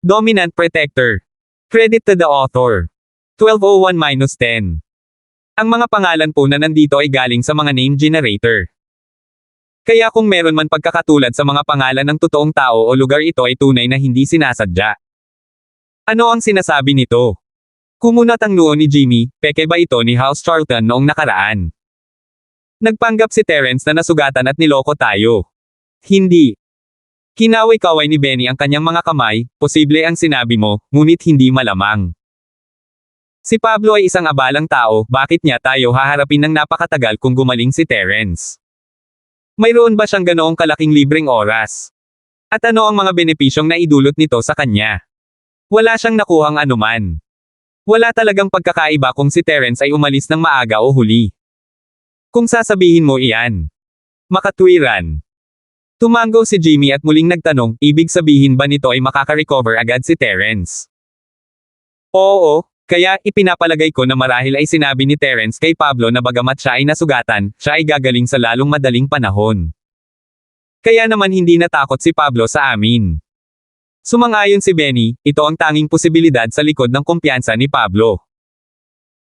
Dominant Protector. Credit to the author. 1201-10. Ang mga pangalan po na nandito ay galing sa mga name generator. Kaya kung meron man pagkakatulad sa mga pangalan ng totoong tao o lugar, ito ay tunay na hindi sinasadya. Ano ang sinasabi nito? Kumunat ang noo ni Jimmy, peke ba ito ni House Charlton noong nakaraan? Nagpanggap si Terence na nasugatan at niloko tayo. Hindi. Kinaway-kaway ni Benny ang kanyang mga kamay, posible ang sinabi mo, ngunit hindi malamang. Si Pablo ay isang abalang tao, bakit niya tayo haharapin ng napakatagal kung gumaling si Terence? Mayroon ba siyang ganoong kalaking libreng oras? At ano ang mga benepisyong naidulot nito sa kanya? Wala siyang nakuhang anuman. Wala talagang pagkakaiba kung si Terence ay umalis ng maaga o huli. Kung sasabihin mo iyan. Makatwiran. Tumango si Jimmy at muling nagtanong, ibig sabihin ba nito ay makaka-recover agad si Terence? Oo, kaya ipinapalagay ko na marahil ay sinabi ni Terence kay Pablo na bagamat siya ay nasugatan, siya ay gagaling sa lalong madaling panahon. Kaya naman hindi natakot si Pablo sa amin. Sumang-ayon si Benny, ito ang tanging posibilidad sa likod ng kumpiyansa ni Pablo.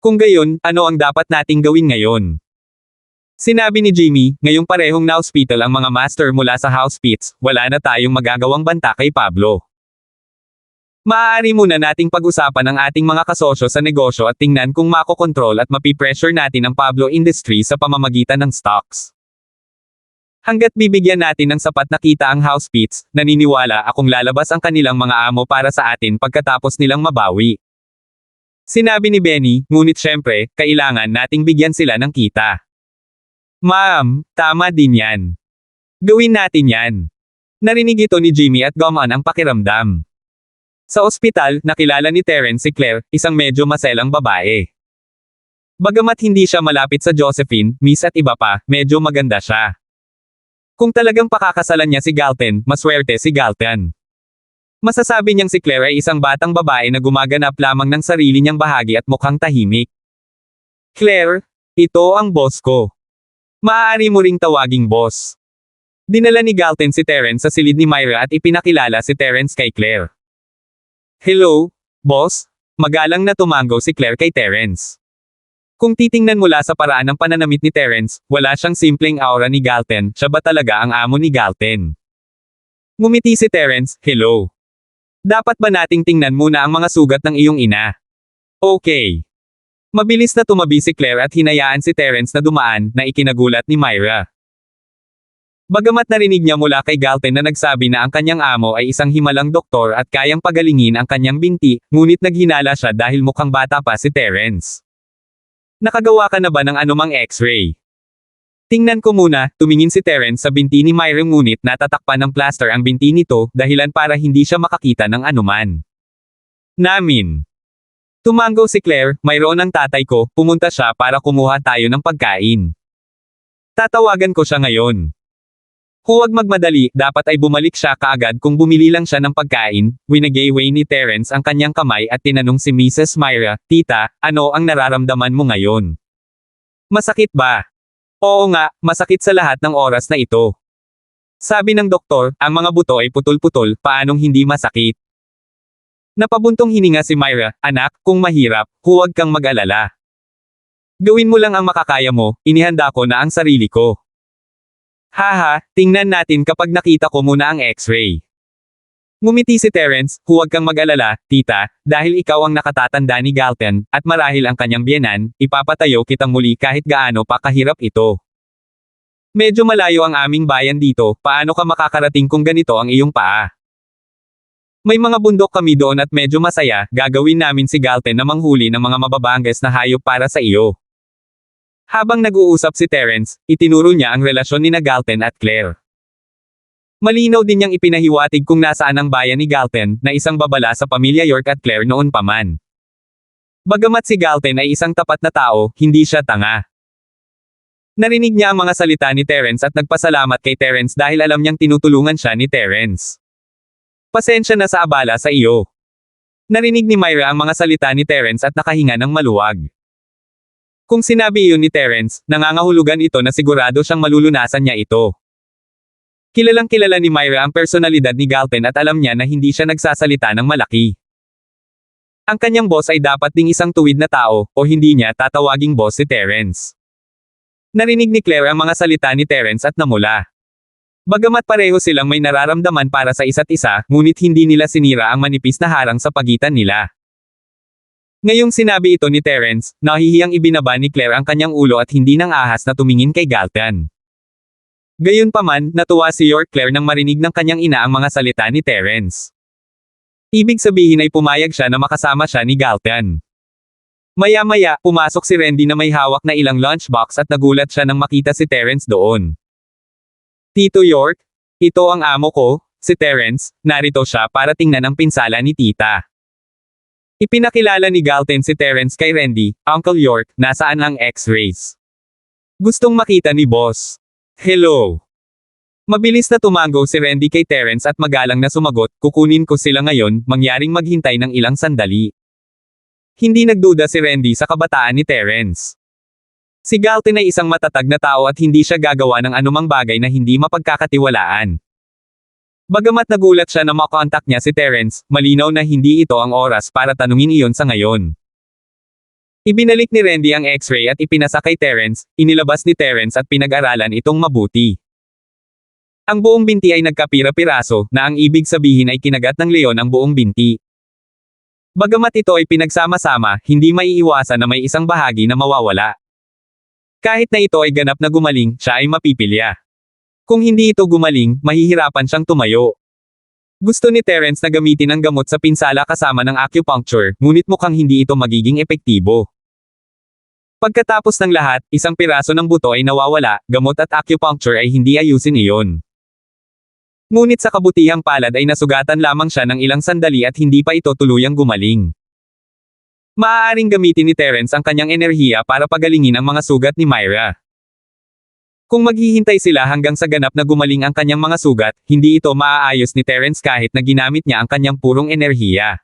Kung gayon, ano ang dapat nating gawin ngayon? Sinabi ni Jimmy, ngayong parehong na-hospital ang mga master mula sa house pits, wala na tayong magagawang banta kay Pablo. Maaari muna nating pag-usapan ang ating mga kasosyo sa negosyo at tingnan kung makokontrol at mapipressure natin ang Pablo Industries sa pamamagitan ng stocks. Hanggat bibigyan natin ng sapat na kita ang house pits, naniniwala akong lalabas ang kanilang mga amo para sa atin pagkatapos nilang mabawi. Sinabi ni Benny, ngunit syempre, kailangan nating bigyan sila ng kita. Ma'am, tama din yan. Gawin natin yan. Narinig ito ni Jimmy at gumaan ang pakiramdam. Sa ospital, nakilala ni Terence si Claire, isang medyo maselang babae. Bagamat hindi siya malapit sa Josephine, Miss at iba pa, medyo maganda siya. Kung talagang pakakasalan niya si Galton, maswerte si Galton. Masasabi niyang si Claire ay isang batang babae na gumaganap lamang ng sarili niyang bahagi at mukhang tahimik. Claire, ito ang boss ko. Maaari mo ring tawaging boss. Dinala ni Galton si Terence sa silid ni Myra at ipinakilala si Terence kay Claire. Hello, boss? Magalang na tumango si Claire kay Terence. Kung titingnan mula sa paraan ng pananamit ni Terence, wala siyang simpleng aura ni Galton, siya ba talaga ang amo ni Galton? Ngumiti si Terence, hello. Dapat ba nating tingnan muna ang mga sugat ng iyong ina? Okay. Mabilis na tumabi si Claire at hinayaan si Terence na dumaan, na ikinagulat ni Myra. Bagamat narinig niya mula kay Galton na nagsabi na ang kanyang amo ay isang himalang doktor at kayang pagalingin ang kanyang binti, ngunit naghinala siya dahil mukhang bata pa si Terence. Nakagawa ka na ba ng anumang x-ray? Tingnan ko muna, tumingin si Terence sa binti ni Myra ngunit natatakpan ng plaster ang binti nito, dahilan para hindi siya makakita ng anuman. Namin. Tumango si Claire, mayroon ang tatay ko, pumunta siya para kumuha tayo ng pagkain. Tatawagan ko siya ngayon. Huwag magmadali, dapat ay bumalik siya kaagad kung bumili lang siya ng pagkain. Winagayway ni Terence ang kanyang kamay at tinanong si Mrs. Myra, Tita, ano ang nararamdaman mo ngayon? Masakit ba? Oo nga, masakit sa lahat ng oras na ito. Sabi ng doktor, ang mga buto ay putol-putol, paanong hindi masakit? Napabuntong hininga si Myra, anak, kung mahirap, huwag kang mag-alala. Gawin mo lang ang makakaya mo, inihanda ko na ang sarili ko. Haha, tingnan natin kapag nakita ko muna ang x-ray. Ngumiti si Terence, huwag kang mag-alala, tita, dahil ikaw ang nakatatanda ni Galton, at marahil ang kanyang biyenan, ipapatayo kitang muli kahit gaano pa kahirap ito. Medyo malayo ang aming bayan dito, paano ka makakarating kung ganito ang iyong paa? May mga bundok kami doon at medyo masaya, gagawin namin si Galton na manghuli ng mga mababanges na hayop para sa iyo. Habang nag-uusap si Terence, itinuro niya ang relasyon ni Galton at Claire. Malinaw din niyang ipinahiwatig kung nasaan ang bayan ni Galton, na isang babala sa pamilya York at Claire noon pa man. Bagamat si Galton ay isang tapat na tao, hindi siya tanga. Narinig niya ang mga salita ni Terence at nagpasalamat kay Terence dahil alam niyang tinutulungan siya ni Terence. Pasensya na sa abala sa iyo. Narinig ni Myra ang mga salita ni Terence at nakahinga ng maluwag. Kung sinabi iyon ni Terence, nangangahulugan ito na sigurado siyang malulunasan niya ito. Kilalang-kilala ni Myra ang personalidad ni Galton at alam niya na hindi siya nagsasalita ng malaki. Ang kanyang boss ay dapat ding isang tuwid na tao, o hindi niya tatawaging boss si Terence. Narinig ni Claire ang mga salita ni Terence at namula. Bagamat pareho silang may nararamdaman para sa isa't isa, ngunit hindi nila sinira ang manipis na harang sa pagitan nila. Ngayong sinabi ito ni Terence, nahihiyang ibinaba ni Claire ang kanyang ulo at hindi nang ahas na tumingin kay Galton. Gayunpaman, natuwa si Claire nang marinig ng kanyang ina ang mga salita ni Terence. Ibig sabihin ay pumayag siya na makasama siya ni Galton. Maya-maya, pumasok si Randy na may hawak na ilang lunchbox at nagulat siya nang makita si Terence doon. Tito York, ito ang amo ko, si Terence, narito siya para tingnan ang pinsala ni tita. Ipinakilala ni Galton si Terence kay Randy, Uncle York, nasaan ang X-rays? Gustong makita ni boss. Hello. Mabilis na tumango si Randy kay Terence at magalang na sumagot, kukunin ko sila ngayon, mangyaring maghintay ng ilang sandali. Hindi nagduda si Randy sa kabataan ni Terence. Si Galton ay isang matatag na tao at hindi siya gagawa ng anumang bagay na hindi mapagkakatiwalaan. Bagamat nagulat siya na makontak niya si Terence, malinaw na hindi ito ang oras para tanungin iyon sa ngayon. Ibinalik ni Randy ang X-ray at ipinasa kay Terence, inilabas ni Terence at pinag-aralan itong mabuti. Ang buong binti ay nagkapira-piraso, na ang ibig sabihin ay kinagat ng leon ang buong binti. Bagamat ito ay pinagsama-sama, hindi maiiwasan na may isang bahagi na mawawala. Kahit na ito ay ganap na gumaling, siya ay mapipilya. Kung hindi ito gumaling, mahihirapan siyang tumayo. Gusto ni Terence na gamitin ang gamot sa pinsala kasama ng acupuncture, ngunit mukhang hindi ito magiging epektibo. Pagkatapos ng lahat, isang piraso ng buto ay nawawala, gamot at acupuncture ay hindi ayusin iyon. Ngunit sa kabutihang palad ay nasugatan lamang siya ng ilang sandali at hindi pa ito tuluyang gumaling. Maaaring gamitin ni Terence ang kanyang enerhiya para pagalingin ang mga sugat ni Myra. Kung maghihintay sila hanggang sa ganap na gumaling ang kanyang mga sugat, hindi ito maaayos ni Terence kahit na ginamit niya ang kanyang purong enerhiya.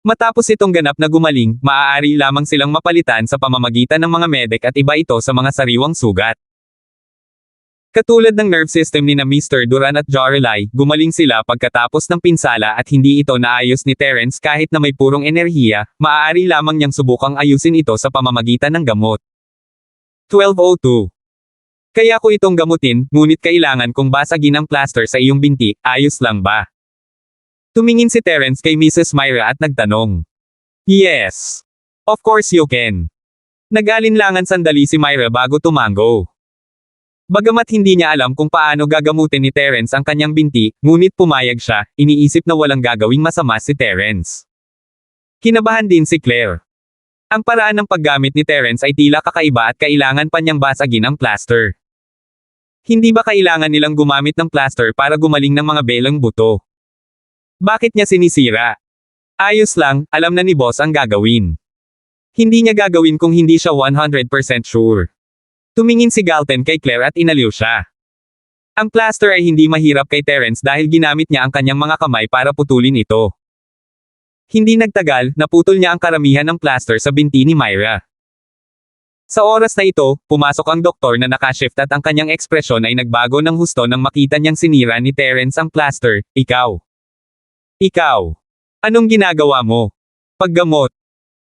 Matapos itong ganap na gumaling, maaari lamang silang mapalitan sa pamamagitan ng mga medek at iba ito sa mga sariwang sugat. Katulad ng nerve system ni na Mr. Duran at Jorelai, gumaling sila pagkatapos ng pinsala at hindi ito naayos ni Terence kahit na may purong enerhiya, maaari lamang niyang subukang ayusin ito sa pamamagitan ng gamot. 1202. Kaya ko itong gamutin, ngunit kailangan kong basagin ang plaster sa iyong binti, ayos lang ba? Tumingin si Terence kay Mrs. Myra at nagtanong. Yes. Of course you can. Nag-alinlangan sandali si Myra bago tumango. Bagamat hindi niya alam kung paano gagamutin ni Terence ang kanyang binti, ngunit pumayag siya, iniisip na walang gagawing masama si Terence. Kinabahan din si Claire. Ang paraan ng paggamit ni Terence ay tila kakaiba at kailangan pa niyang basagin ang plaster. Hindi ba kailangan nilang gumamit ng plaster para gumaling ng mga belang buto? Bakit niya sinisira? Ayos lang, alam na ni boss ang gagawin. Hindi niya gagawin kung hindi siya 100% sure. Tumingin si Galton kay Claire at inaliw siya. Ang plaster ay hindi mahirap kay Terence dahil ginamit niya ang kanyang mga kamay para putulin ito. Hindi nagtagal, naputol niya ang karamihan ng plaster sa binti ni Myra. Sa oras na ito, pumasok ang doktor na nakashift at ang kanyang ekspresyon ay nagbago ng husto nang makita niyang sinira ni Terence ang plaster. Ikaw. Anong ginagawa mo? Paggamot.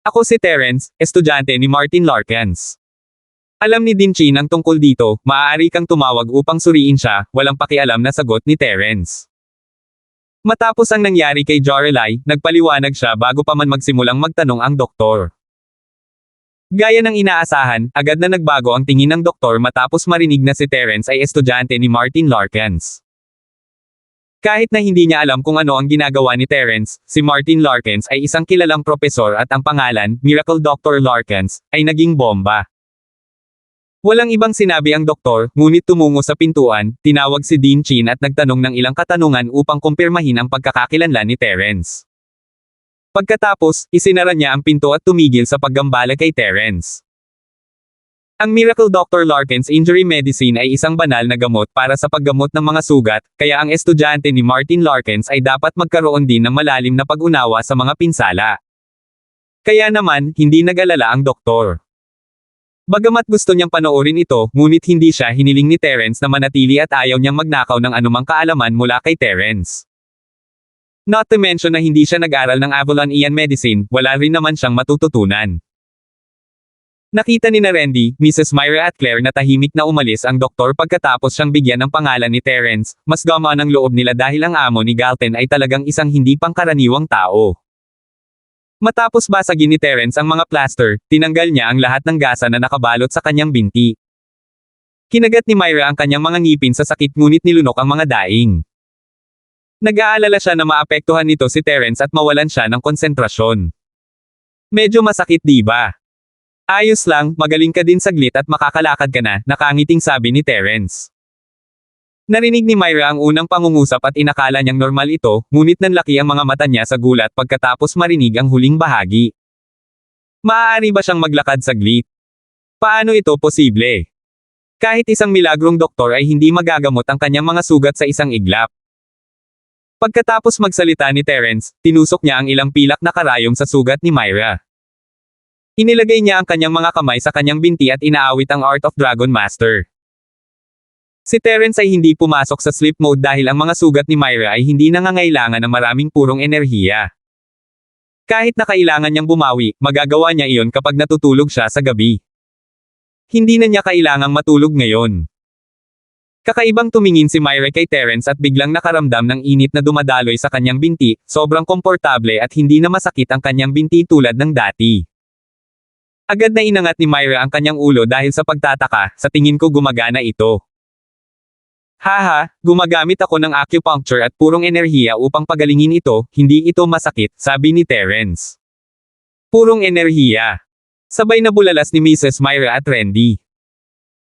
Ako si Terence, estudyante ni Martin Larkins. Alam ni Dinchin ang tungkol dito, maaari kang tumawag upang suriin siya, walang pakialam na sagot ni Terence. Matapos ang nangyari kay Jorelai, nagpaliwanag siya bago pa man magsimulang magtanong ang doktor. Gaya ng inaasahan, agad na nagbago ang tingin ng doktor matapos marinig na si Terence ay estudyante ni Martin Larkins. Kahit na hindi niya alam kung ano ang ginagawa ni Terence, si Martin Larkins ay isang kilalang propesor at ang pangalan, Miracle Dr. Larkins, ay naging bomba. Walang ibang sinabi ang doktor, ngunit tumungo sa pintuan, tinawag si Dinchin at nagtanong ng ilang katanungan upang kumpirmahin ang pagkakakilanlan ni Terence. Pagkatapos, isinara niya ang pinto at tumigil sa paggambala kay Terence. Ang Miracle Dr. Larkins Injury Medicine ay isang banal na gamot para sa paggamot ng mga sugat, kaya ang estudyante ni Martin Larkins ay dapat magkaroon din ng malalim na pag-unawa sa mga pinsala. Kaya naman, hindi nag-alala ang doktor. Bagamat gusto niyang panoorin ito, ngunit hindi siya hiniling ni Terence na manatili at ayaw niyang magnakaw ng anumang kaalaman mula kay Terence. Not to mention na hindi siya nag-aral ng Avalon Ian Medicine, wala rin naman siyang matututunan. Nakita ni na Randy, Mrs. Myra at Claire na tahimik na umalis ang doktor pagkatapos siyang bigyan ng pangalan ni Terence, mas gamaan ang loob nila dahil ang amo ni Galton ay talagang isang hindi pangkaraniwang tao. Matapos basagin ni Terence ang mga plaster, tinanggal niya ang lahat ng gasa na nakabalot sa kanyang binti. Kinagat ni Myra ang kanyang mga ngipin sa sakit ngunit nilunok ang mga daing. Nag-aalala siya na maapektuhan nito si Terence at mawalan siya ng konsentrasyon. Medyo masakit di ba? Ayos lang, magaling ka din saglit at makakalakad ka na, nakangiting sabi ni Terence. Narinig ni Myra ang unang pangungusap at inakala niyang normal ito, ngunit nanlaki ang mga mata niya sa gulat pagkatapos marinig ang huling bahagi. Maaari ba siyang maglakad saglit? Paano ito posible? Kahit isang milagrong doktor ay hindi magagamot ang kanyang mga sugat sa isang iglap. Pagkatapos magsalita ni Terence, tinusok niya ang ilang pilak na karayom sa sugat ni Myra. Inilagay niya ang kanyang mga kamay sa kanyang binti at inaawit ang Art of Dragon Master. Si Terence ay hindi pumasok sa sleep mode dahil ang mga sugat ni Myra ay hindi nangangailangan ng maraming purong enerhiya. Kahit na kailangan niyang bumawi, magagawa niya iyon kapag natutulog siya sa gabi. Hindi na niya kailangang matulog ngayon. Kakaibang tumingin si Myra kay Terence at biglang nakaramdam ng init na dumadaloy sa kanyang binti, sobrang komportable at hindi na masakit ang kanyang binti tulad ng dati. Agad na inangat ni Myra ang kanyang ulo dahil sa pagtataka, sa tingin ko gumagana ito. Haha, gumagamit ako ng acupuncture at purong enerhiya upang pagalingin ito, hindi ito masakit, sabi ni Terence. Purong enerhiya. Sabay na bulalas ni Mrs. Myra at Randy.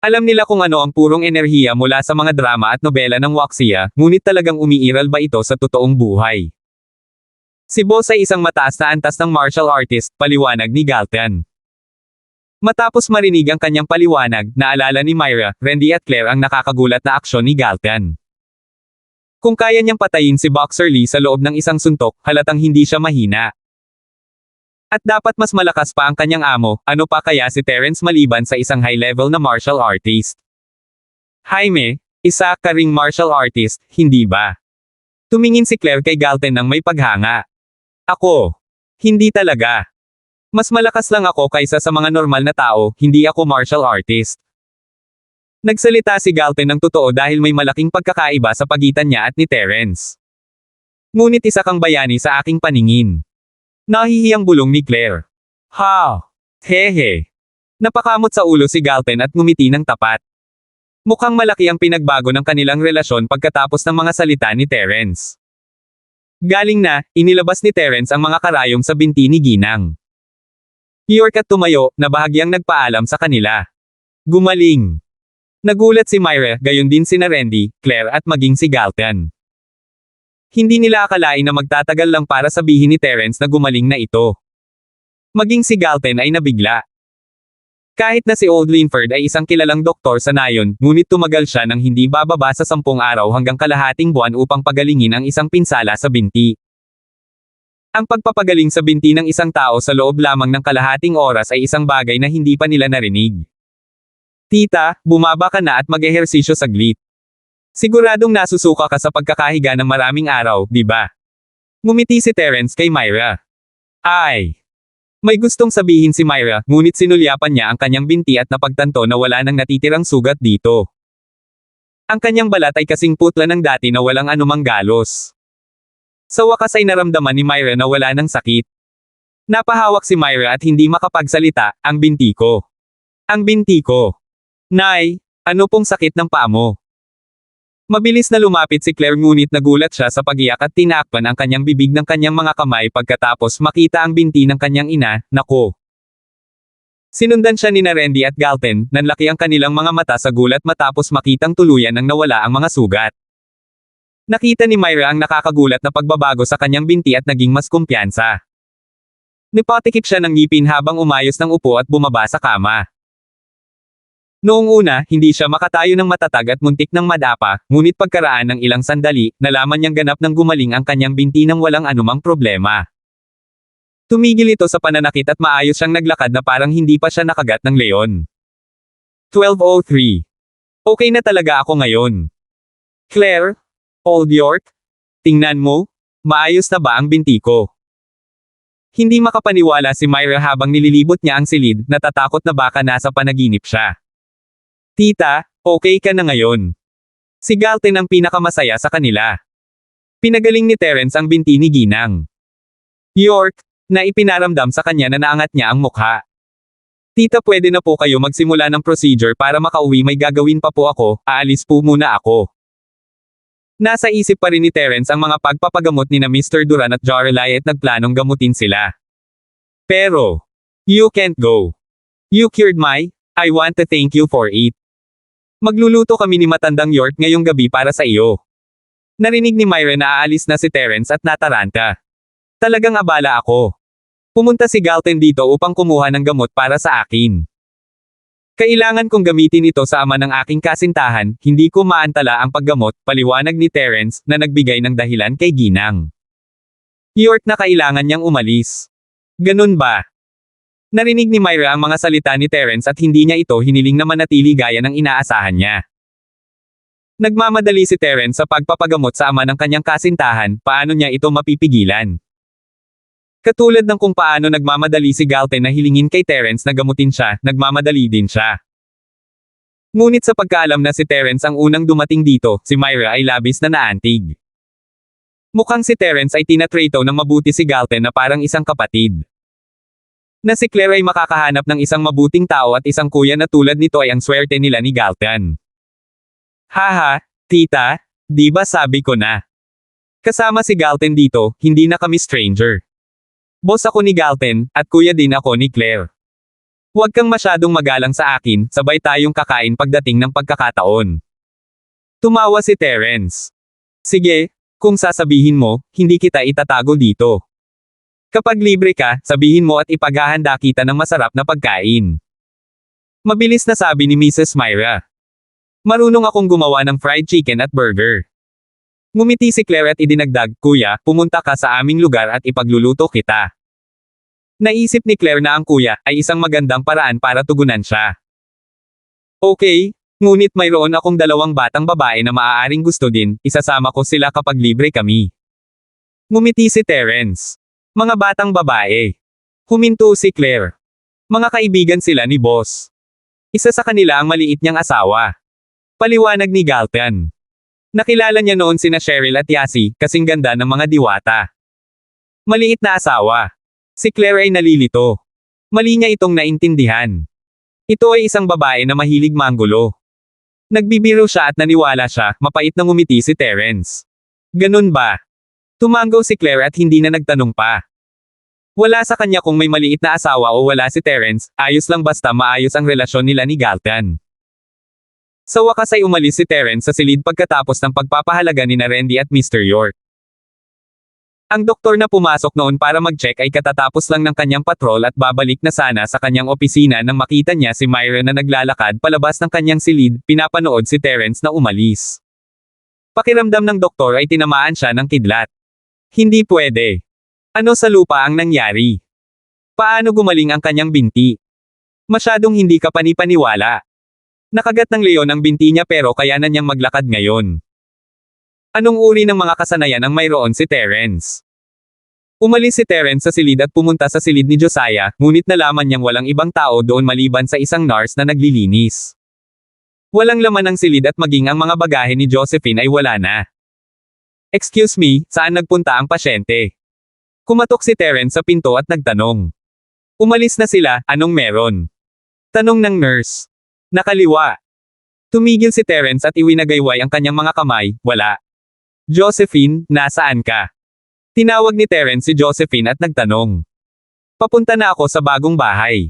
Alam nila kung ano ang purong enerhiya mula sa mga drama at nobela ng Wuxia, ngunit talagang umiiral ba ito sa totoong buhay? Si Boss ay isang mataas na antas ng martial artist, paliwanag ni Galton. Matapos marinig ang kanyang paliwanag, naalala ni Myra, Randy at Claire ang nakakagulat na aksyon ni Galton. Kung kaya niyang patayin si Boxer Lee sa loob ng isang suntok, halatang hindi siya mahina. At dapat mas malakas pa ang kanyang amo, ano pa kaya si Terence maliban sa isang high-level na martial artist? Jaime, isa ka ring martial artist, hindi ba? Tumingin si Claire kay Galton ng may paghanga. Ako. Hindi talaga. Mas malakas lang ako kaysa sa mga normal na tao, hindi ako martial artist. Nagsalita si Galton ng totoo dahil may malaking pagkakaiba sa pagitan niya at ni Terence. Ngunit isa kang bayani sa aking paningin. Nahihiyang bulong ni Claire. Ha! Hehe. Napakamot sa ulo si Galton at ngumiti ng tapat. Mukhang malaki ang pinagbago ng kanilang relasyon pagkatapos ng mga salita ni Terence. Galing na, inilabas ni Terence ang mga karayom sa binti ni Ginang. York at tumayo, na bahagyang nagpaalam sa kanila. Gumaling. Nagulat si Myra, gayon din sina Randy, Claire at maging si Galton. Hindi nila akalain na magtatagal lang para sabihin ni Terence na gumaling na ito. Maging si Galton ay nabigla. Kahit na si Old Linford ay isang kilalang doktor sa nayon, ngunit tumagal siya ng hindi bababa sa 10 araw hanggang kalahating buwan upang pagalingin ang isang pinsala sa binti. Ang pagpapagaling sa binti ng isang tao sa loob lamang ng kalahating oras ay isang bagay na hindi pa nila narinig. Tita, bumaba ka na at mag-ehersisyo saglit. Siguradong nasusuka ka sa pagkakahiga ng maraming araw, di ba? Ngumiti si Terence kay Myra. Ay! May gustong sabihin si Myra, ngunit sinulyapan niya ang kanyang binti at napagtanto na wala nang natitirang sugat dito. Ang kanyang balat ay kasing putla ng dati na walang anumang galos. Sa wakas ay naramdaman ni Myra na wala ng sakit. Napahawak si Myra at hindi makapagsalita, ang binti ko. Ang binti ko. Nay, ano pong sakit ng paa mo? Mabilis na lumapit si Claire ngunit nagulat siya sa pagiyak at tinakpan ang kanyang bibig ng kanyang mga kamay pagkatapos makita ang binti ng kanyang ina, nako. Sinundan siya ni Randy at Galton, nanlaki ang kanilang mga mata sa gulat matapos makitang tuluyan ang nawala ang mga sugat. Nakita ni Myra ang nakakagulat na pagbabago sa kanyang binti at naging mas kumpiyansa. Nipatikip siya ng ngipin habang umayos ng upo at bumaba sa kama. Noong una, hindi siya makatayo ng matatag at muntik ng madapa, ngunit pagkaraan ng ilang sandali, nalaman niyang ganap ng gumaling ang kanyang binti nang walang anumang problema. Tumigil ito sa pananakit at maayos siyang naglakad na parang hindi pa siya nakagat ng leon. 12:03. Okay na talaga ako ngayon. Claire? Old York? Tingnan mo, maayos na ba ang binti ko? Hindi makapaniwala si Myra habang nililibot niya ang silid, natatakot na baka nasa panaginip siya. Tita, okay ka na ngayon. Si Galten ang pinakamasaya sa kanila. Pinagaling ni Terence ang binti ni Ginang. York, na ipinaramdam sa kanya na naangat niya ang mukha. Tita, pwede na po kayo magsimula ng procedure para makauwi, may gagawin pa po ako, aalis po muna ako. Nasa isip pa rin ni Terence ang mga pagpapagamot ni na Mr. Duran at Jorelai at nagplanong gamutin sila. Pero, you can't go. You cured I want to thank you for it. Magluluto kami ni Matandang York ngayong gabi para sa iyo. Narinig ni Myra na aalis na si Terence at nataranta. Talagang abala ako. Pumunta si Galten dito upang kumuha ng gamot para sa akin. Kailangan kong gamitin ito sa ama ng aking kasintahan, hindi ko maantala ang paggamot, paliwanag ni Terence, na nagbigay ng dahilan kay Ginang. York na kailangan niyang umalis. Ganun ba? Narinig ni Myra ang mga salita ni Terence at hindi niya ito hiniling na manatili gaya ng inaasahan niya. Nagmamadali si Terence sa pagpapagamot sa ama ng kanyang kasintahan, paano niya ito mapipigilan? Katulad ng kung paano nagmamadali si Galten na hilingin kay Terence na gamutin siya, nagmamadali din siya. Ngunit sa pagkaalam na si Terence ang unang dumating dito, si Myra ay labis na naantig. Mukhang si Terence ay tinatrato ng mabuti si Galten na parang isang kapatid. Na si Claire ay makakahanap ng isang mabuting tao at isang kuya na tulad nito ay ang swerte nila ni Galten. Haha, tita, di ba sabi ko na? Kasama si Galten dito, hindi na kami stranger. Boss ako ni Galten, at kuya din ako ni Claire. Huwag kang masyadong magalang sa akin, sabay tayong kakain pagdating ng pagkakataon. Tumawa si Terence. Sige, kung sasabihin mo, hindi kita itatago dito. Kapag libre ka, sabihin mo at ipaghahanda kita ng masarap na pagkain. Mabilis na sabi ni Mrs. Myra. Marunong akong gumawa ng fried chicken at burger. Ngumiti si Claire at idinagdag, kuya, pumunta ka sa aming lugar at ipagluluto kita. Naisip ni Claire na ang kuya ay isang magandang paraan para tugunan siya. Okay, ngunit mayroon akong dalawang batang babae na maaaring gusto din, isasama ko sila kapag libre kami. Ngumiti si Terence. Mga batang babae. Huminto si Claire. Mga kaibigan sila ni boss. Isa sa kanila ang maliit niyang asawa. Paliwanag ni Galten. Nakilala niya noon sina Cheryl at Yasi, kasing ganda ng mga diwata. Maliit na asawa. Si Claire ay nalilito. Mali niya itong naintindihan. Ito ay isang babae na mahilig manggulo. Nagbibiro siya at naniwala siya, mapait na ngumiti si Terence. Ganun ba? Tumanggaw si Claire at hindi na nagtanong pa. Wala sa kanya kung may maliit na asawa o wala si Terence, ayos lang basta maayos ang relasyon nila ni Galten. Sa wakas ay umalis si Terence sa silid pagkatapos ng pagpapahalaga ni na Randy at Mr. York. Ang doktor na pumasok noon para mag-check ay katatapos lang ng kanyang patrol at babalik na sana sa kanyang opisina nang makita niya si Myra na naglalakad palabas ng kanyang silid, pinapanood si Terence na umalis. Pakiramdam ng doktor ay tinamaan siya ng kidlat. Hindi pwede. Ano sa lupa ang nangyari? Paano gumaling ang kanyang binti? Masyadong hindi ka panipaniwala. Nakagat ng leon ang binti niya pero kaya na niyang maglakad ngayon. Anong uri ng mga kasanayan ang mayroon si Terence? Umalis si Terence sa silid at pumunta sa silid ni Josiah, ngunit nalaman niyang walang ibang tao doon maliban sa isang nurse na naglilinis. Walang laman ang silid at maging ang mga bagahe ni Josephine ay wala na. Excuse me, saan nagpunta ang pasyente? Kumatok si Terence sa pinto at nagtanong. Umalis na sila, anong meron? Tanong ng nurse. Nakaliwa. Tumigil si Terence at iwinagayway ang kanyang mga kamay, wala. Josephine, nasaan ka? Tinawag ni Terence si Josephine at nagtanong. Papunta na ako sa bagong bahay.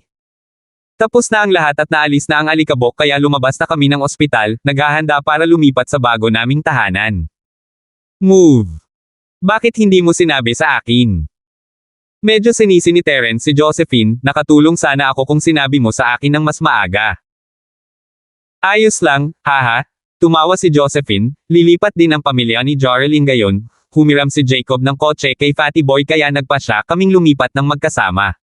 Tapos na ang lahat at naalis na ang alikabok kaya lumabas na kami ng ospital, naghahanda para lumipat sa bago naming tahanan. Move. Bakit hindi mo sinabi sa akin? Medyo sinisi ni Terence si Josephine, nakatulong sana ako kung sinabi mo sa akin ng mas maaga. Ayos lang, haha. Tumawa si Josephine, lilipat din ang pamilya ni Jorelyn gayon, humiram si Jacob ng kotse kay Fatty Boy kaya nagpa siya kaming lumipat ng magkasama.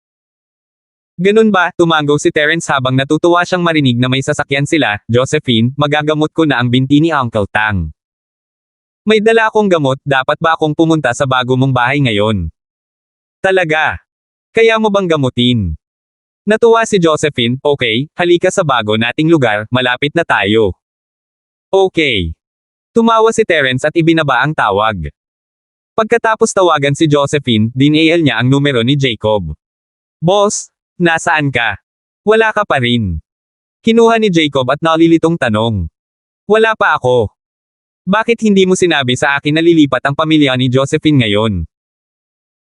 Ganun ba? Tumango si Terence habang natutuwa siyang marinig na may sasakyan sila. Josephine, magagamot ko na ang binti ni Uncle Tang. May dala akong gamot, dapat ba akong pumunta sa bago mong bahay ngayon? Talaga? Kaya mo bang gamutin? Natuwa si Josephine, okay, halika sa bago nating lugar, malapit na tayo. Okay. Tumawa si Terence at ibinaba ang tawag. Pagkatapos tawagan si Josephine, dinal niya ang numero ni Jacob. Boss, nasaan ka? Wala ka pa rin. Kinuha ni Jacob at nalilitong tanong. Wala pa ako. Bakit hindi mo sinabi sa akin na lilipat ang pamilya ni Josephine ngayon?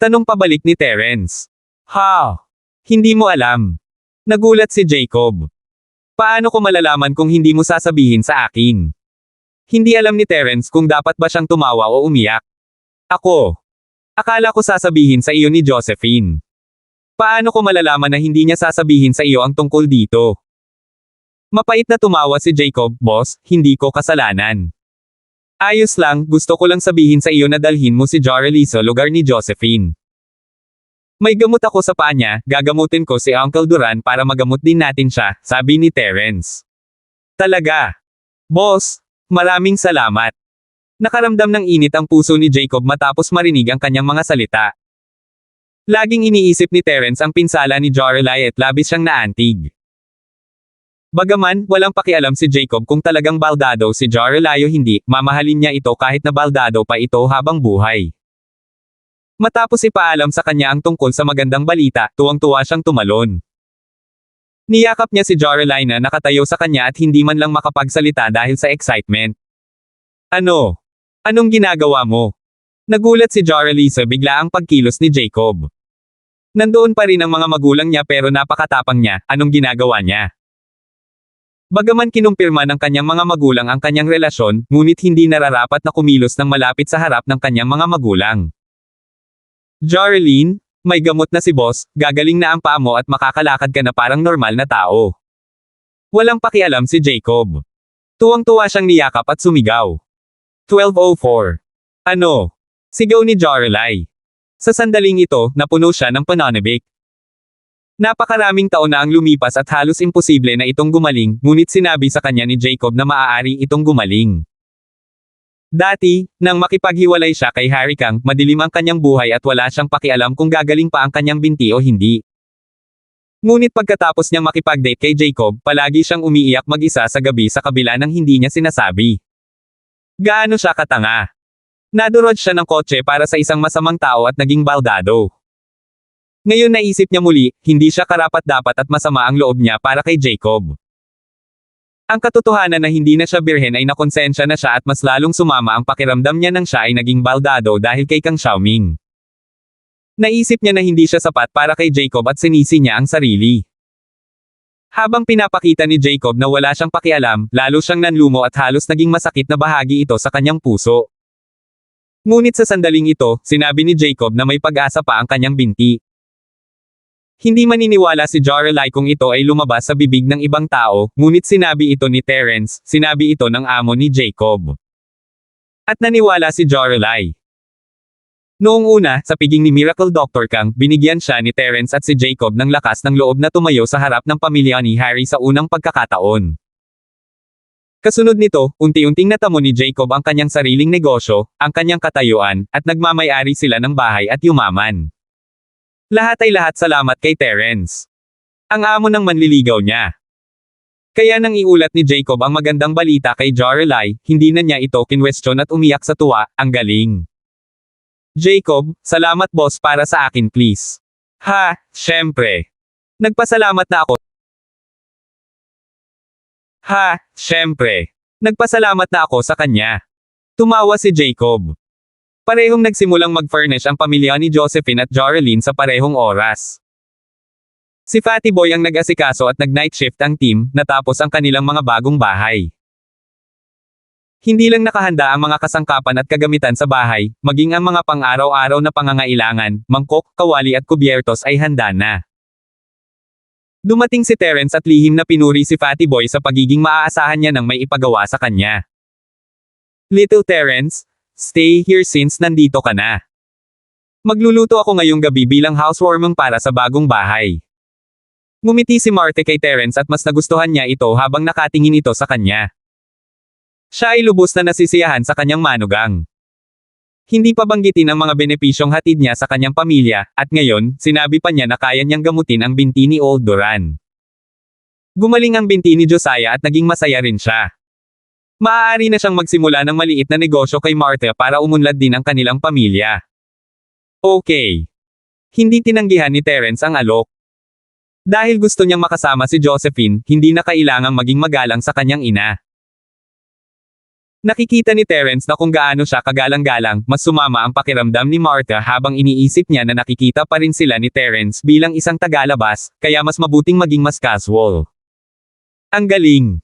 Tanong pabalik ni Terence. Ha? Hindi mo alam. Nagulat si Jacob. Paano ko malalaman kung hindi mo sasabihin sa akin? Hindi alam ni Terence kung dapat ba siyang tumawa o umiyak. Ako. Akala ko sasabihin sa iyo ni Josephine. Paano ko malalaman na hindi niya sasabihin sa iyo ang tungkol dito? Mapait na tumawa si Jacob, boss, hindi ko kasalanan. Ayos lang, gusto ko lang sabihin sa iyo na dalhin mo si Jorelie sa lugar ni Josephine. May gamot ako sa paa niya, gagamutin ko si Uncle Duran para magamot din natin siya, sabi ni Terence. Talaga? Boss, maraming salamat. Nakaramdam ng init ang puso ni Jacob matapos marinig ang kanyang mga salita. Laging iniisip ni Terence ang pinsala ni Jorelie at labis siyang naantig. Bagaman, walang pakialam si Jacob kung talagang baldado si Jorelie o hindi, mamahalin niya ito kahit na baldado pa ito habang buhay. Matapos ipaalam sa kanya ang tungkol sa magandang balita, tuwang-tuwa siyang tumalon. Niyakap niya si Jorelie na nakatayo sa kanya at hindi man lang makapagsalita dahil sa excitement. Ano? Anong ginagawa mo? Nagulat si Jorelie sa biglaang pagkilos ni Jacob. Nandoon pa rin ang mga magulang niya pero napakatapang niya, anong ginagawa niya? Bagaman kinumpirma ng kanyang mga magulang ang kanyang relasyon, ngunit hindi nararapat na kumilos ng malapit sa harap ng kanyang mga magulang. Jorelie, may gamot na si boss, gagaling na ang paa mo at makakalakad ka na parang normal na tao. Walang pakialam si Jacob. Tuwang-tuwa siyang niyakap at sumigaw. 12:04. Ano? Sigaw ni Jorelie. Sa sandaling ito, napuno siya ng pananabik. Napakaraming taon na ang lumipas at halos imposible na itong gumaling, ngunit sinabi sa kanya ni Jacob na maaari itong gumaling. Dati, nang makipaghiwalay siya kay Harry Kang, madilim ang kanyang buhay at wala siyang pakialam kung gagaling pa ang kanyang binti o hindi. Ngunit pagkatapos niyang makipag-date kay Jacob, palagi siyang umiiyak mag-isa sa gabi sa kabila ng hindi niya sinasabi. Gaano siya katanga? Nadurog siya ng kotse para sa isang masamang tao at naging baldado. Ngayon naisip niya muli, hindi siya karapat-dapat at masama ang loob niya para kay Jacob. Ang katotohanan na hindi na siya birhen ay nakonsensya na siya at mas lalong sumama ang pakiramdam niya nang siya ay naging baldado dahil kay Kang Xiaoming. Naisip niya na hindi siya sapat para kay Jacob at sinisi niya ang sarili. Habang pinapakita ni Jacob na wala siyang pakialam, lalo siyang nanlumo at halos naging masakit na bahagi ito sa kanyang puso. Ngunit sa sandaling ito, sinabi ni Jacob na may pag-asa pa ang kanyang binti. Hindi maniniwala si Jorelie kung ito ay lumabas sa bibig ng ibang tao, ngunit sinabi ito ni Terence, sinabi ito ng amo ni Jacob. At naniwala si Jorelie. Noong una, sa piging ni Miracle Dr. Kang, binigyan siya ni Terence at si Jacob ng lakas ng loob na tumayo sa harap ng pamilya ni Harry sa unang pagkakataon. Kasunod nito, unti-unting natamo ni Jacob ang kanyang sariling negosyo, ang kanyang katayuan, at nagmamay-ari sila ng bahay at yumaman. Lahat ay lahat salamat kay Terence. Ang amo ng manliligaw niya. Kaya nang iulat ni Jacob ang magandang balita kay Jorelie, hindi na niya ito kinwestiyon at umiyak sa tuwa, ang galing. Jacob, salamat boss para sa akin please. Ha, syempre. Nagpasalamat na ako. Ha, syempre. Nagpasalamat na ako sa kanya. Tumawa si Jacob. Parehong nagsimulang mag-furnish ang pamilya ni Josephine at Jorelie sa parehong oras. Si Fatty Boy ang nag-asikaso at nag-night shift ang team, natapos ang kanilang mga bagong bahay. Hindi lang nakahanda ang mga kasangkapan at kagamitan sa bahay, maging ang mga pang-araw-araw na pangangailangan, mangkok, kawali at kubyertos ay handa na. Dumating si Terence at lihim na pinuri si Fatty Boy sa pagiging maaasahan niya nang may ipagawa sa kanya. Little Terence, stay here since nandito ka na. Magluluto ako ngayong gabi bilang housewarming para sa bagong bahay. Ngumiti si Marte kay Terence at mas nagustuhan niya ito habang nakatingin ito sa kanya. Siya ay lubos na nasisiyahan sa kanyang manugang. Hindi pa banggitin ang mga benepisyong hatid niya sa kanyang pamilya, at ngayon, sinabi pa niya na kaya niyang gamutin ang binti ni Old Duran. Gumaling ang binti ni Josiah at naging masaya rin siya. Maaari na siyang magsimula ng maliit na negosyo kay Martha para umunlad din ang kanilang pamilya. Okay. Hindi tinanggihan ni Terence ang alok. Dahil gusto niyang makasama si Josephine, hindi na kailangang maging magalang sa kanyang ina. Nakikita ni Terence na kung gaano siya kagalang-galang, mas sumama ang pakiramdam ni Martha habang iniisip niya na nakikita pa rin sila ni Terence bilang isang tagalabas, kaya mas mabuting maging mas casual. Ang galing!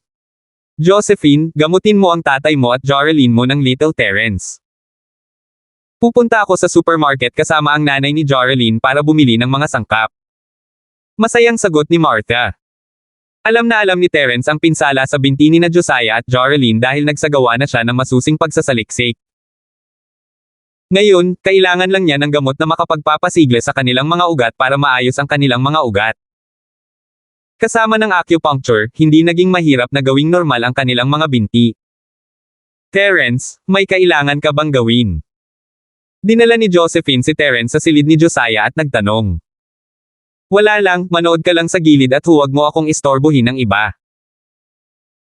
Josephine, gamutin mo ang tatay mo at Joralyn mo ng Little Terence. Pupunta ako sa supermarket kasama ang nanay ni Joralyn para bumili ng mga sangkap. Masayang sagot ni Martha. Alam na alam ni Terence ang pinsala sa binti ni na Josiah at Joralyn dahil nagsagawa na siya ng masusing pagsasaliksik. Ngayon, kailangan lang niya ng gamot na makapagpapasigla sa kanilang mga ugat para maayos ang kanilang mga ugat. Kasama ng acupuncture, hindi naging mahirap na gawing normal ang kanilang mga binti. Terence, may kailangan ka bang gawin? Dinala ni Josephine si Terence sa silid ni Josiah at nagtanong. Wala lang, manood ka lang sa gilid at huwag mo akong istorbohin ng iba.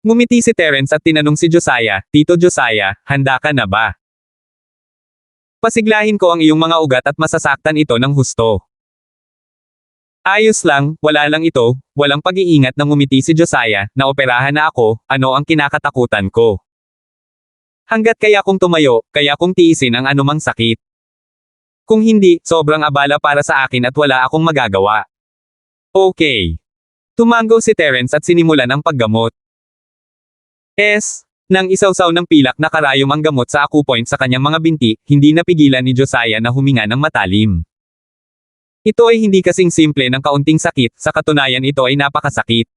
Ngumiti si Terence at tinanong si Josiah, Tito Josiah, handa ka na ba? Pasiglahin ko ang iyong mga ugat at masasaktan ito ng husto. Ayos lang, wala lang ito, walang pag-iingat na ngumiti si Josiah, naoperahan na ako, ano ang kinakatakutan ko? Hanggat kaya kong tumayo, kaya kong tiisin ang anumang sakit. Kung hindi, sobrang abala para sa akin at wala akong magagawa. Okay. Tumango si Terence at sinimulan ang paggamot. Nang isawsaw ng pilak na karayom ang gamot sa acupoint sa kanyang mga binti, hindi napigilan ni Josiah na huminga ng matalim. Ito ay hindi kasing simple ng kaunting sakit, sa katunayan ito ay napakasakit.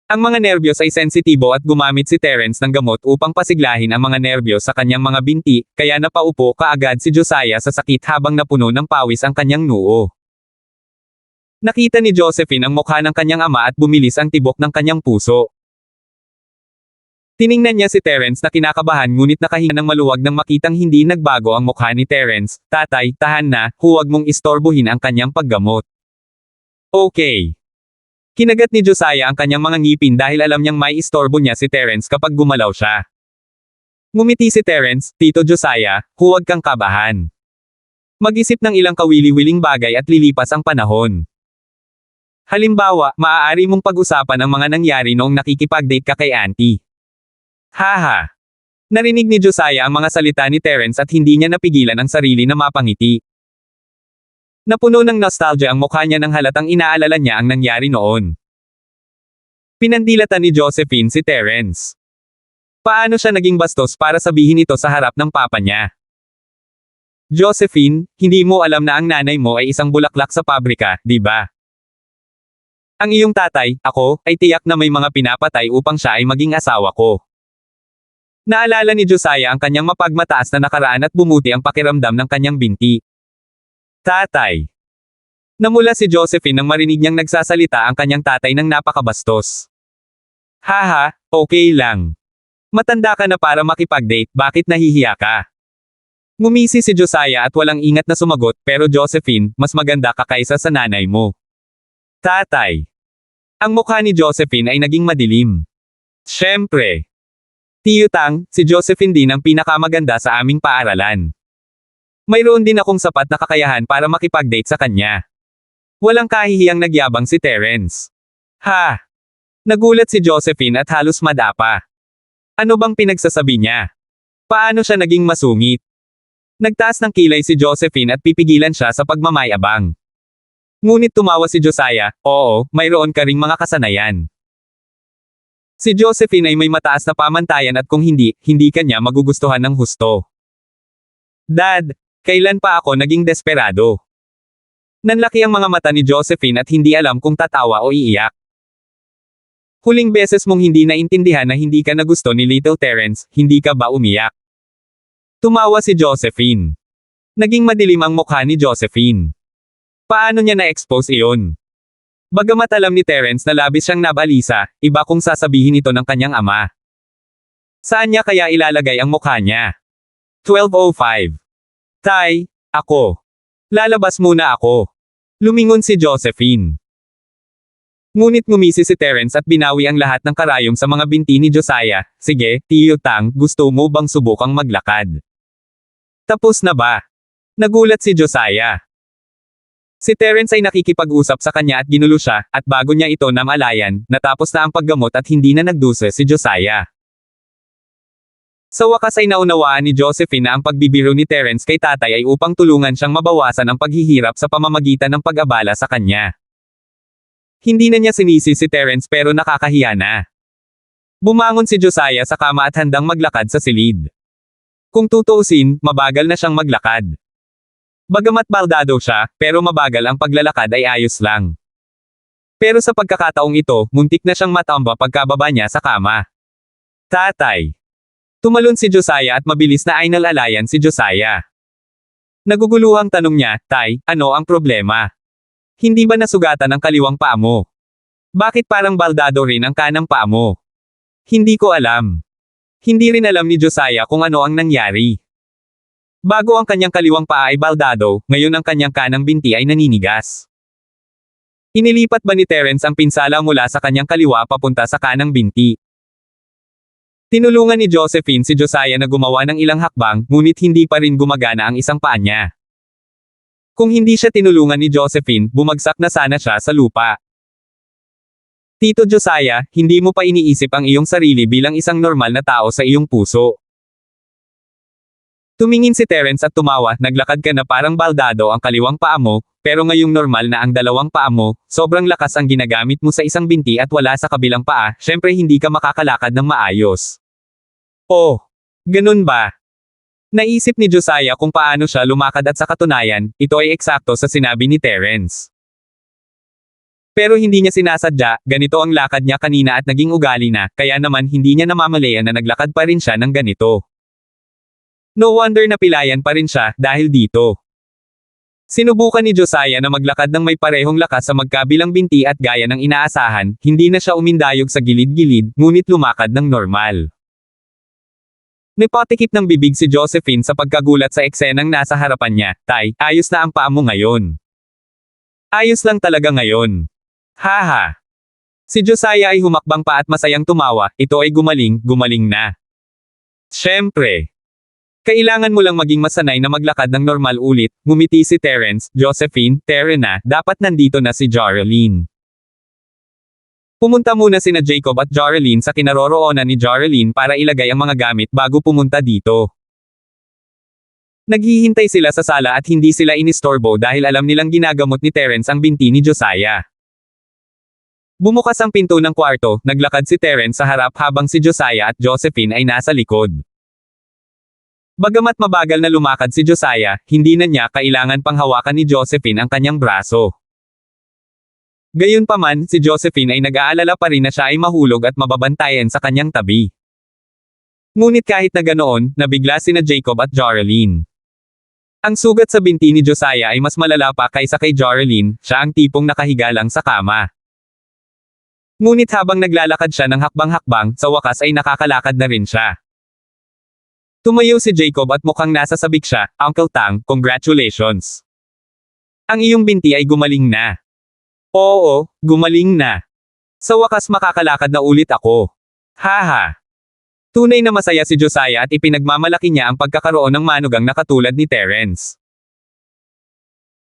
Ang mga nerbiyos ay sensitibo at gumamit si Terence ng gamot upang pasiglahin ang mga nerbiyos sa kanyang mga binti, kaya napaupo kaagad si Josiah sa sakit habang napuno ng pawis ang kanyang noo. Nakita ni Josephine ang mukha ng kanyang ama at bumilis ang tibok ng kanyang puso. Tiningnan niya si Terence na kinakabahan ngunit nakahinga ng maluwag nang makitang hindi nagbago ang mukha ni Terence. Tatay, tahan na, huwag mong istorbohin ang kanyang paggamot. Okay. Kinagat ni Josiah ang kanyang mga ngipin dahil alam niyang may istorbo niya si Terence kapag gumalaw siya. Ngumiti si Terence, Tito Josiah, huwag kang kabahan. Mag-isip ng ilang kawili-wiling bagay at lilipas ang panahon. Halimbawa, maaari mong pag-usapan ang mga nangyari noong nakikipag-date ka kay Auntie. Haha. Narinig ni Josiah ang mga salita ni Terence at hindi niya napigilan ang sarili na mapangiti. Napuno ng nostalgia ang mukha niya nang halatang inaalala niya ang nangyari noon. Pinandilatan ni Josephine si Terence. Paano siya naging bastos para sabihin ito sa harap ng papa niya? Josephine, hindi mo alam na ang nanay mo ay isang bulaklak sa pabrika, di ba? Ang iyong tatay, ako, ay tiyak na may mga pinapatay upang siya ay maging asawa ko. Naalala ni Josiah ang kanyang mapagmataas na nakaraan at bumuti ang pakiramdam ng kanyang binti. Tatay. Namula si Josephine nang marinig niyang nagsasalita ang kanyang tatay ng napakabastos. Haha, okay lang. Matanda ka na para makipag-date, bakit nahihiya ka? Ngumisi si Josiah at walang ingat na sumagot, pero Josephine, mas maganda ka kaysa sa nanay mo. Tatay. Ang mukha ni Josephine ay naging madilim. Siyempre. Tiyo Tang, si Josephine din ang pinakamaganda sa aming paaralan. Mayroon din akong sapat na kakayahan para makipag-date sa kanya. Walang kahihiyang nagyabang si Terence. Ha! Nagulat si Josephine at halos madapa. Ano bang pinagsasabi niya? Paano siya naging masungit? Nagtaas ng kilay si Josephine at pipigilan siya sa pagmamayabang. Ngunit tumawa si Josiah, oo, mayroon ka ring mga kasanayan. Si Josephine ay may mataas na pamantayan at kung hindi, hindi kanya magugustuhan ng husto. Dad, kailan pa ako naging desperado? Nanlaki ang mga mata ni Josephine at hindi alam kung tatawa o iiyak. Huling beses mong hindi naintindihan na hindi ka nagusto ni Little Terence, hindi ka ba umiyak? Tumawa si Josephine. Naging madilim ang mukha ni Josephine. Paano niya na-expose iyon? Bagamat alam ni Terence na labis siyang nabalisa, iba kung sasabihin ito ng kanyang ama. Saan niya kaya ilalagay ang mukha niya? 12:05. Tay, ako. Lalabas muna ako. Lumingon si Josephine. Ngunit ngumisi si Terence at binawi ang lahat ng karayom sa mga binti ni Josiah. Sige, Tiyo Tang, gusto mo bang subukang maglakad? Tapos na ba? Nagulat si Josiah. Si Terence ay nakikipag-usap sa kanya at ginulo siya, at bago niya ito namalayan, natapos na ang paggamot at hindi na nagdusa si Josiah. Sa wakas ay naunawaan ni Josephine na ang pagbibiro ni Terence kay tatay ay upang tulungan siyang mabawasan ang paghihirap sa pamamagitan ng pag-abala sa kanya. Hindi na niya sinisi si Terence pero nakakahiya na. Bumangon si Josiah sa kama at handang maglakad sa silid. Kung tutuusin, mabagal na siyang maglakad. Bagamat baldado siya, pero mabagal ang paglalakad ay ayos lang. Pero sa pagkakataong ito, muntik na siyang matamba pagkababa niya sa kama. Tatay. Tumalon si Josiah at mabilis na ay nalalayan si Josiah. Naguguluhang tanong niya, Tay, ano ang problema? Hindi ba nasugatan ang kaliwang paa mo? Bakit parang baldado rin ang kanang paa mo? Hindi ko alam. Hindi rin alam ni Josiah kung ano ang nangyari. Bago ang kanyang kaliwang paa ay baldado, ngayon ang kanyang kanang binti ay naninigas. Inilipat ba ni Terence ang pinsala mula sa kanyang kaliwa papunta sa kanang binti? Tinulungan ni Josephine si Josiah na gumawa ng ilang hakbang, ngunit hindi pa rin gumagana ang isang paa niya. Kung hindi siya tinulungan ni Josephine, bumagsak na sana siya sa lupa. Tito Josiah, hindi mo pa iniisip ang iyong sarili bilang isang normal na tao sa iyong puso. Tumingin si Terence at tumawa, naglakad ka na parang baldado ang kaliwang paa mo, pero ngayong normal na ang dalawang paa mo, sobrang lakas ang ginagamit mo sa isang binti at wala sa kabilang paa, syempre hindi ka makakalakad ng maayos. Oh, ganun ba? Naisip ni Josiah kung paano siya lumakad at sa katunayan, ito ay eksakto sa sinabi ni Terence. Pero hindi niya sinasadya, ganito ang lakad niya kanina at naging ugali na, kaya naman hindi niya namamalayan na naglakad pa rin siya ng ganito. No wonder na pilayan pa rin siya, dahil dito. Sinubukan ni Josiah na maglakad ng may parehong lakas sa magkabilang binti at gaya ng inaasahan, hindi na siya umindayog sa gilid-gilid, ngunit lumakad ng normal. Nipatikip ng bibig si Josephine sa pagkagulat sa eksenang nasa harapan niya, Tay, ayos na ang paa mo ngayon. Ayos lang talaga ngayon. Haha. Si Josiah ay humakbang pa at masayang tumawa, ito ay gumaling na. Siyempre. Kailangan mo lang maging masanay na maglakad ng normal ulit, ngumiti si Terence, Josephine, Tere na, dapat nandito na si Joralyn. Pumunta muna sina Jacob at Joralyn sa kinaroroonan ni Joralyn para ilagay ang mga gamit bago pumunta dito. Naghihintay sila sa sala at hindi sila inistorbo dahil alam nilang ginagamot ni Terence ang binti ni Josiah. Bumukas ang pinto ng kwarto, naglakad si Terence sa harap habang si Josiah at Josephine ay nasa likod. Bagamat mabagal na lumakad si Josiah, hindi na niya kailangan pang hawakan ni Josephine ang kanyang braso. Gayunpaman, si Josephine ay nag-aalala pa rin na siya ay mahulog at mababantayan sa kanyang tabi. Ngunit kahit na ganoon, nabigla sina Jacob at Joralyn. Ang sugat sa binti ni Josiah ay mas malala pa kaysa kay Joralyn, siya ang tipong nakahiga lang sa kama. Ngunit habang naglalakad siya ng hakbang-hakbang, sa wakas ay nakakalakad na rin siya. Tumayo si Jacob at mukhang nasa sabik siya, Uncle Tang, congratulations. Ang iyong binti ay gumaling na. Oo, gumaling na. Sa wakas makakalakad na ulit ako. Haha. Tunay na masaya si Josiah at ipinagmamalaki niya ang pagkakaroon ng manugang na katulad ni Terence.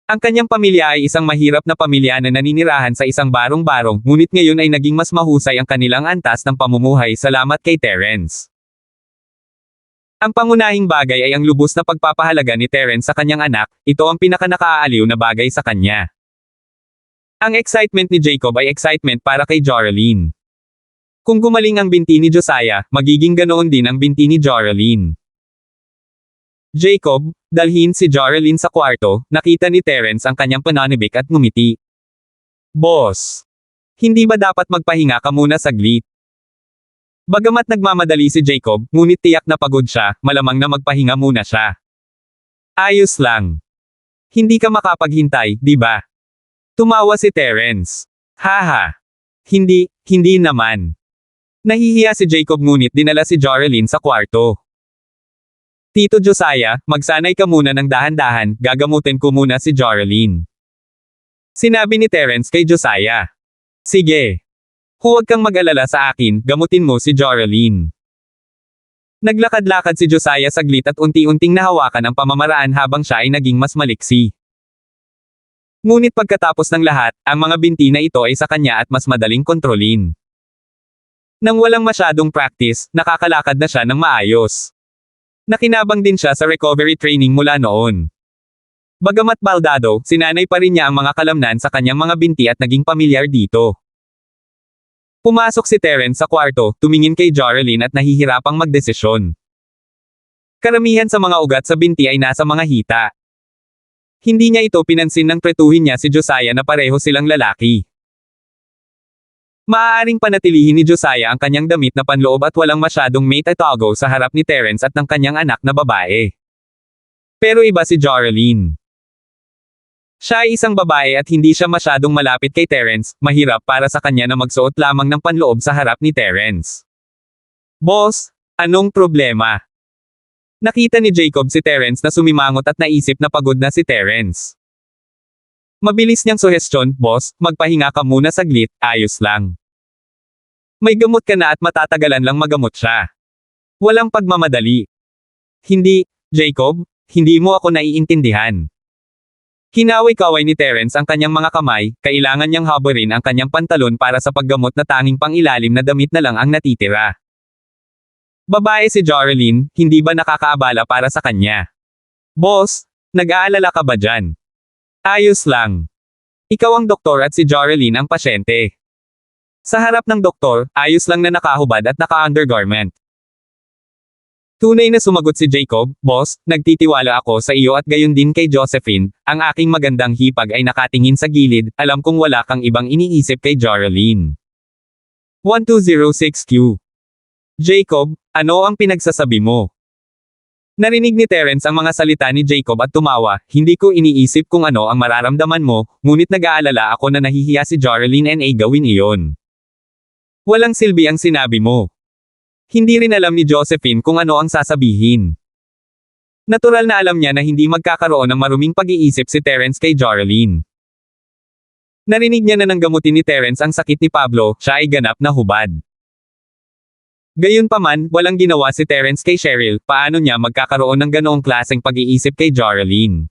Ang kanyang pamilya ay isang mahirap na pamilya na naninirahan sa isang barong-barong, ngunit ngayon ay naging mas mahusay ang kanilang antas ng pamumuhay salamat kay Terence. Ang pangunahing bagay ay ang lubos na pagpapahalaga ni Terence sa kanyang anak, ito ang pinakanakaaaliw na bagay sa kanya. Ang excitement ni Jacob ay excitement para kay Joralyn. Kung gumaling ang binti ni Josiah, magiging ganoon din ang binti ni Joralyn. Jacob, dalhin si Joralyn sa kwarto, nakita ni Terence ang kanyang pananibik at ngumiti. Boss! Hindi ba dapat magpahinga ka muna saglit? Bagamat nagmamadali si Jacob, ngunit tiyak na pagod siya, malamang na magpahinga muna siya. Ayos lang. Hindi ka makapaghintay, di ba? Tumawa si Terence. Haha. Hindi naman. Nahihiya si Jacob ngunit dinala si Jorelyn sa kwarto. Tito Josiah, magsanay ka muna ng dahan-dahan, gagamutin ko muna si Jorelyn. Sinabi ni Terence kay Josiah. Sige. Huwag kang mag-alala sa akin, gamutin mo si Jorelyn. Naglakad-lakad si Josiah saglit at unti-unting nahawakan ang pamamaraan habang siya ay naging mas maliksi. Ngunit pagkatapos ng lahat, ang mga binti na ito ay sa kanya at mas madaling kontrolin. Nang walang masyadong practice, nakakalakad na siya ng maayos. Nakinabang din siya sa recovery training mula noon. Bagamat baldado, sinanay pa rin niya ang mga kalamnan sa kanyang mga binti at naging pamilyar dito. Pumasok si Terence sa kwarto, tumingin kay Jorelyn at nahihirapang magdesisyon. Karamihan sa mga ugat sa binti ay nasa mga hita. Hindi niya ito pinansin nang pretuhin niya si Josiah na pareho silang lalaki. Maaaring panatilihin ni Josiah ang kanyang damit na panloob at walang masyadong mate itago sa harap ni Terence at ng kanyang anak na babae. Pero iba si Jorelyn. Siya ay isang babae at hindi siya masyadong malapit kay Terence, mahirap para sa kanya na magsuot lamang ng panloob sa harap ni Terence. Boss, anong problema? Nakita ni Jacob si Terence na sumimangot at naisip na pagod na si Terence. Mabilis niyang suhestyon, boss, magpahinga ka muna saglit, ayos lang. May gamot ka na at matatagalan lang magamot siya. Walang pagmamadali. Hindi, Jacob, hindi mo ako naiintindihan. Kinaway-kaway ni Terence ang kanyang mga kamay, kailangan niyang habarin ang kanyang pantalon para sa paggamot na tanging pangilalim na damit na lang ang natitira. Babae si Jorelyn, hindi ba nakakaabala para sa kanya? Boss, nag-aalala ka ba dyan? Ayos lang. Ikaw ang doktor at si Jorelyn ang pasyente. Sa harap ng doktor, ayos lang na nakahubad at naka-undergarment. Tunay na sumagot si Jacob, boss, nagtitiwala ako sa iyo at gayon din kay Josephine, ang aking magandang hipag ay nakatingin sa gilid, alam kong wala kang ibang iniisip kay Jorelyn. 1206Q. Jacob, ano ang pinagsasabi mo? Narinig ni Terence ang mga salita ni Jacob at tumawa, hindi ko iniisip kung ano ang mararamdaman mo, ngunit nag-aalala ako na nahihiya si Jorelyn na gawin iyon. Walang silbi ang sinabi mo. Hindi rin alam ni Josephine kung ano ang sasabihin. Natural na alam niya na hindi magkakaroon ng maruming pag-iisip si Terence kay Jorelyn. Narinig niya na nang gamutin ni Terence ang sakit ni Pablo, siya ay ganap na hubad. Gayunpaman, walang ginawa si Terence kay Cheryl, paano niya magkakaroon ng ganoong klaseng pag-iisip kay Jorelyn.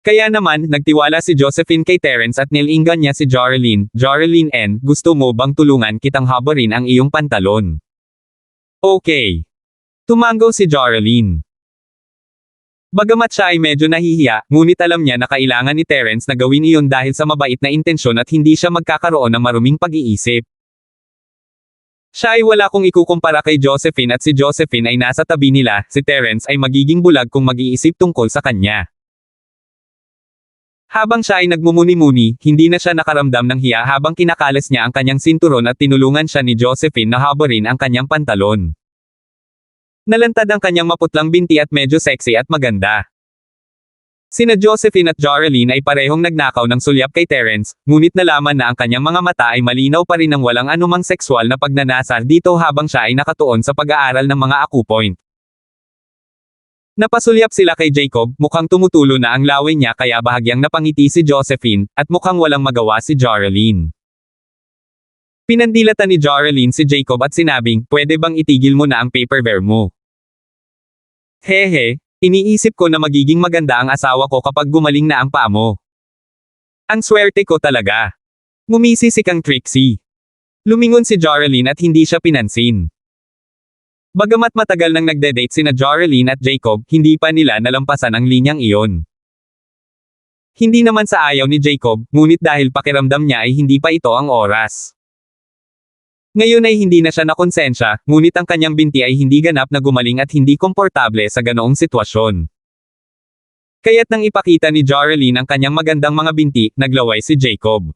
Kaya naman, nagtiwala si Josephine kay Terence at nilingan niya si Jorelyn, Jorelyn N, gusto mo bang tulungan kitang habarin ang iyong pantalon? Okay. Tumango si Jorelyn. Bagamat siya ay medyo nahihiya, ngunit alam niya na kailangan ni Terence na gawin iyon dahil sa mabait na intensyon at hindi siya magkakaroon ng maruming pag-iisip. Siya ay wala kong ikukumpara kay Josephine at si Josephine ay nasa tabi nila, si Terence ay magiging bulag kung mag-iisip tungkol sa kanya. Habang siya ay nagmumuni-muni, hindi na siya nakaramdam ng hiya habang kinakalas niya ang kanyang sinturon at tinulungan siya ni Josephine na habarin ang kanyang pantalon. Nalantad ang kanyang maputlang binti at medyo sexy at maganda. Sina Josephine at Jorelyn ay parehong nagnakaw ng sulyap kay Terence, ngunit nalaman na ang kanyang mga mata ay malinaw pa rin ng walang anumang sexual na pagnanasa dito habang siya ay nakatuon sa pag-aaral ng mga acupoint. Napasulyap sila kay Jacob, mukhang tumutulo na ang laway niya kaya bahagyang napangiti si Josephine, at mukhang walang magawa si Jorelyn. Pinandilatan ni Jorelyn si Jacob at sinabing, pwede bang itigil mo na ang paperware mo? Hehe. Iniisip ko na magiging maganda ang asawa ko kapag gumaling na ang paa mo. Ang swerte ko talaga. Ngumisi si Kang Trixie. Lumingon si Jorelyn at hindi siya pinansin. Bagamat matagal nang nagde-date sina Jorelyn at Jacob, hindi pa nila nalampasan ang linyang iyon. Hindi naman sa ayaw ni Jacob, ngunit dahil pakiramdam niya ay hindi pa ito ang oras. Ngayon ay hindi na siya nakonsensya, ngunit ang kanyang binti ay hindi ganap na gumaling at hindi komportable sa ganoong sitwasyon. Kaya't nang ipakita ni Jorelyn ang kanyang magandang mga binti, naglaway si Jacob.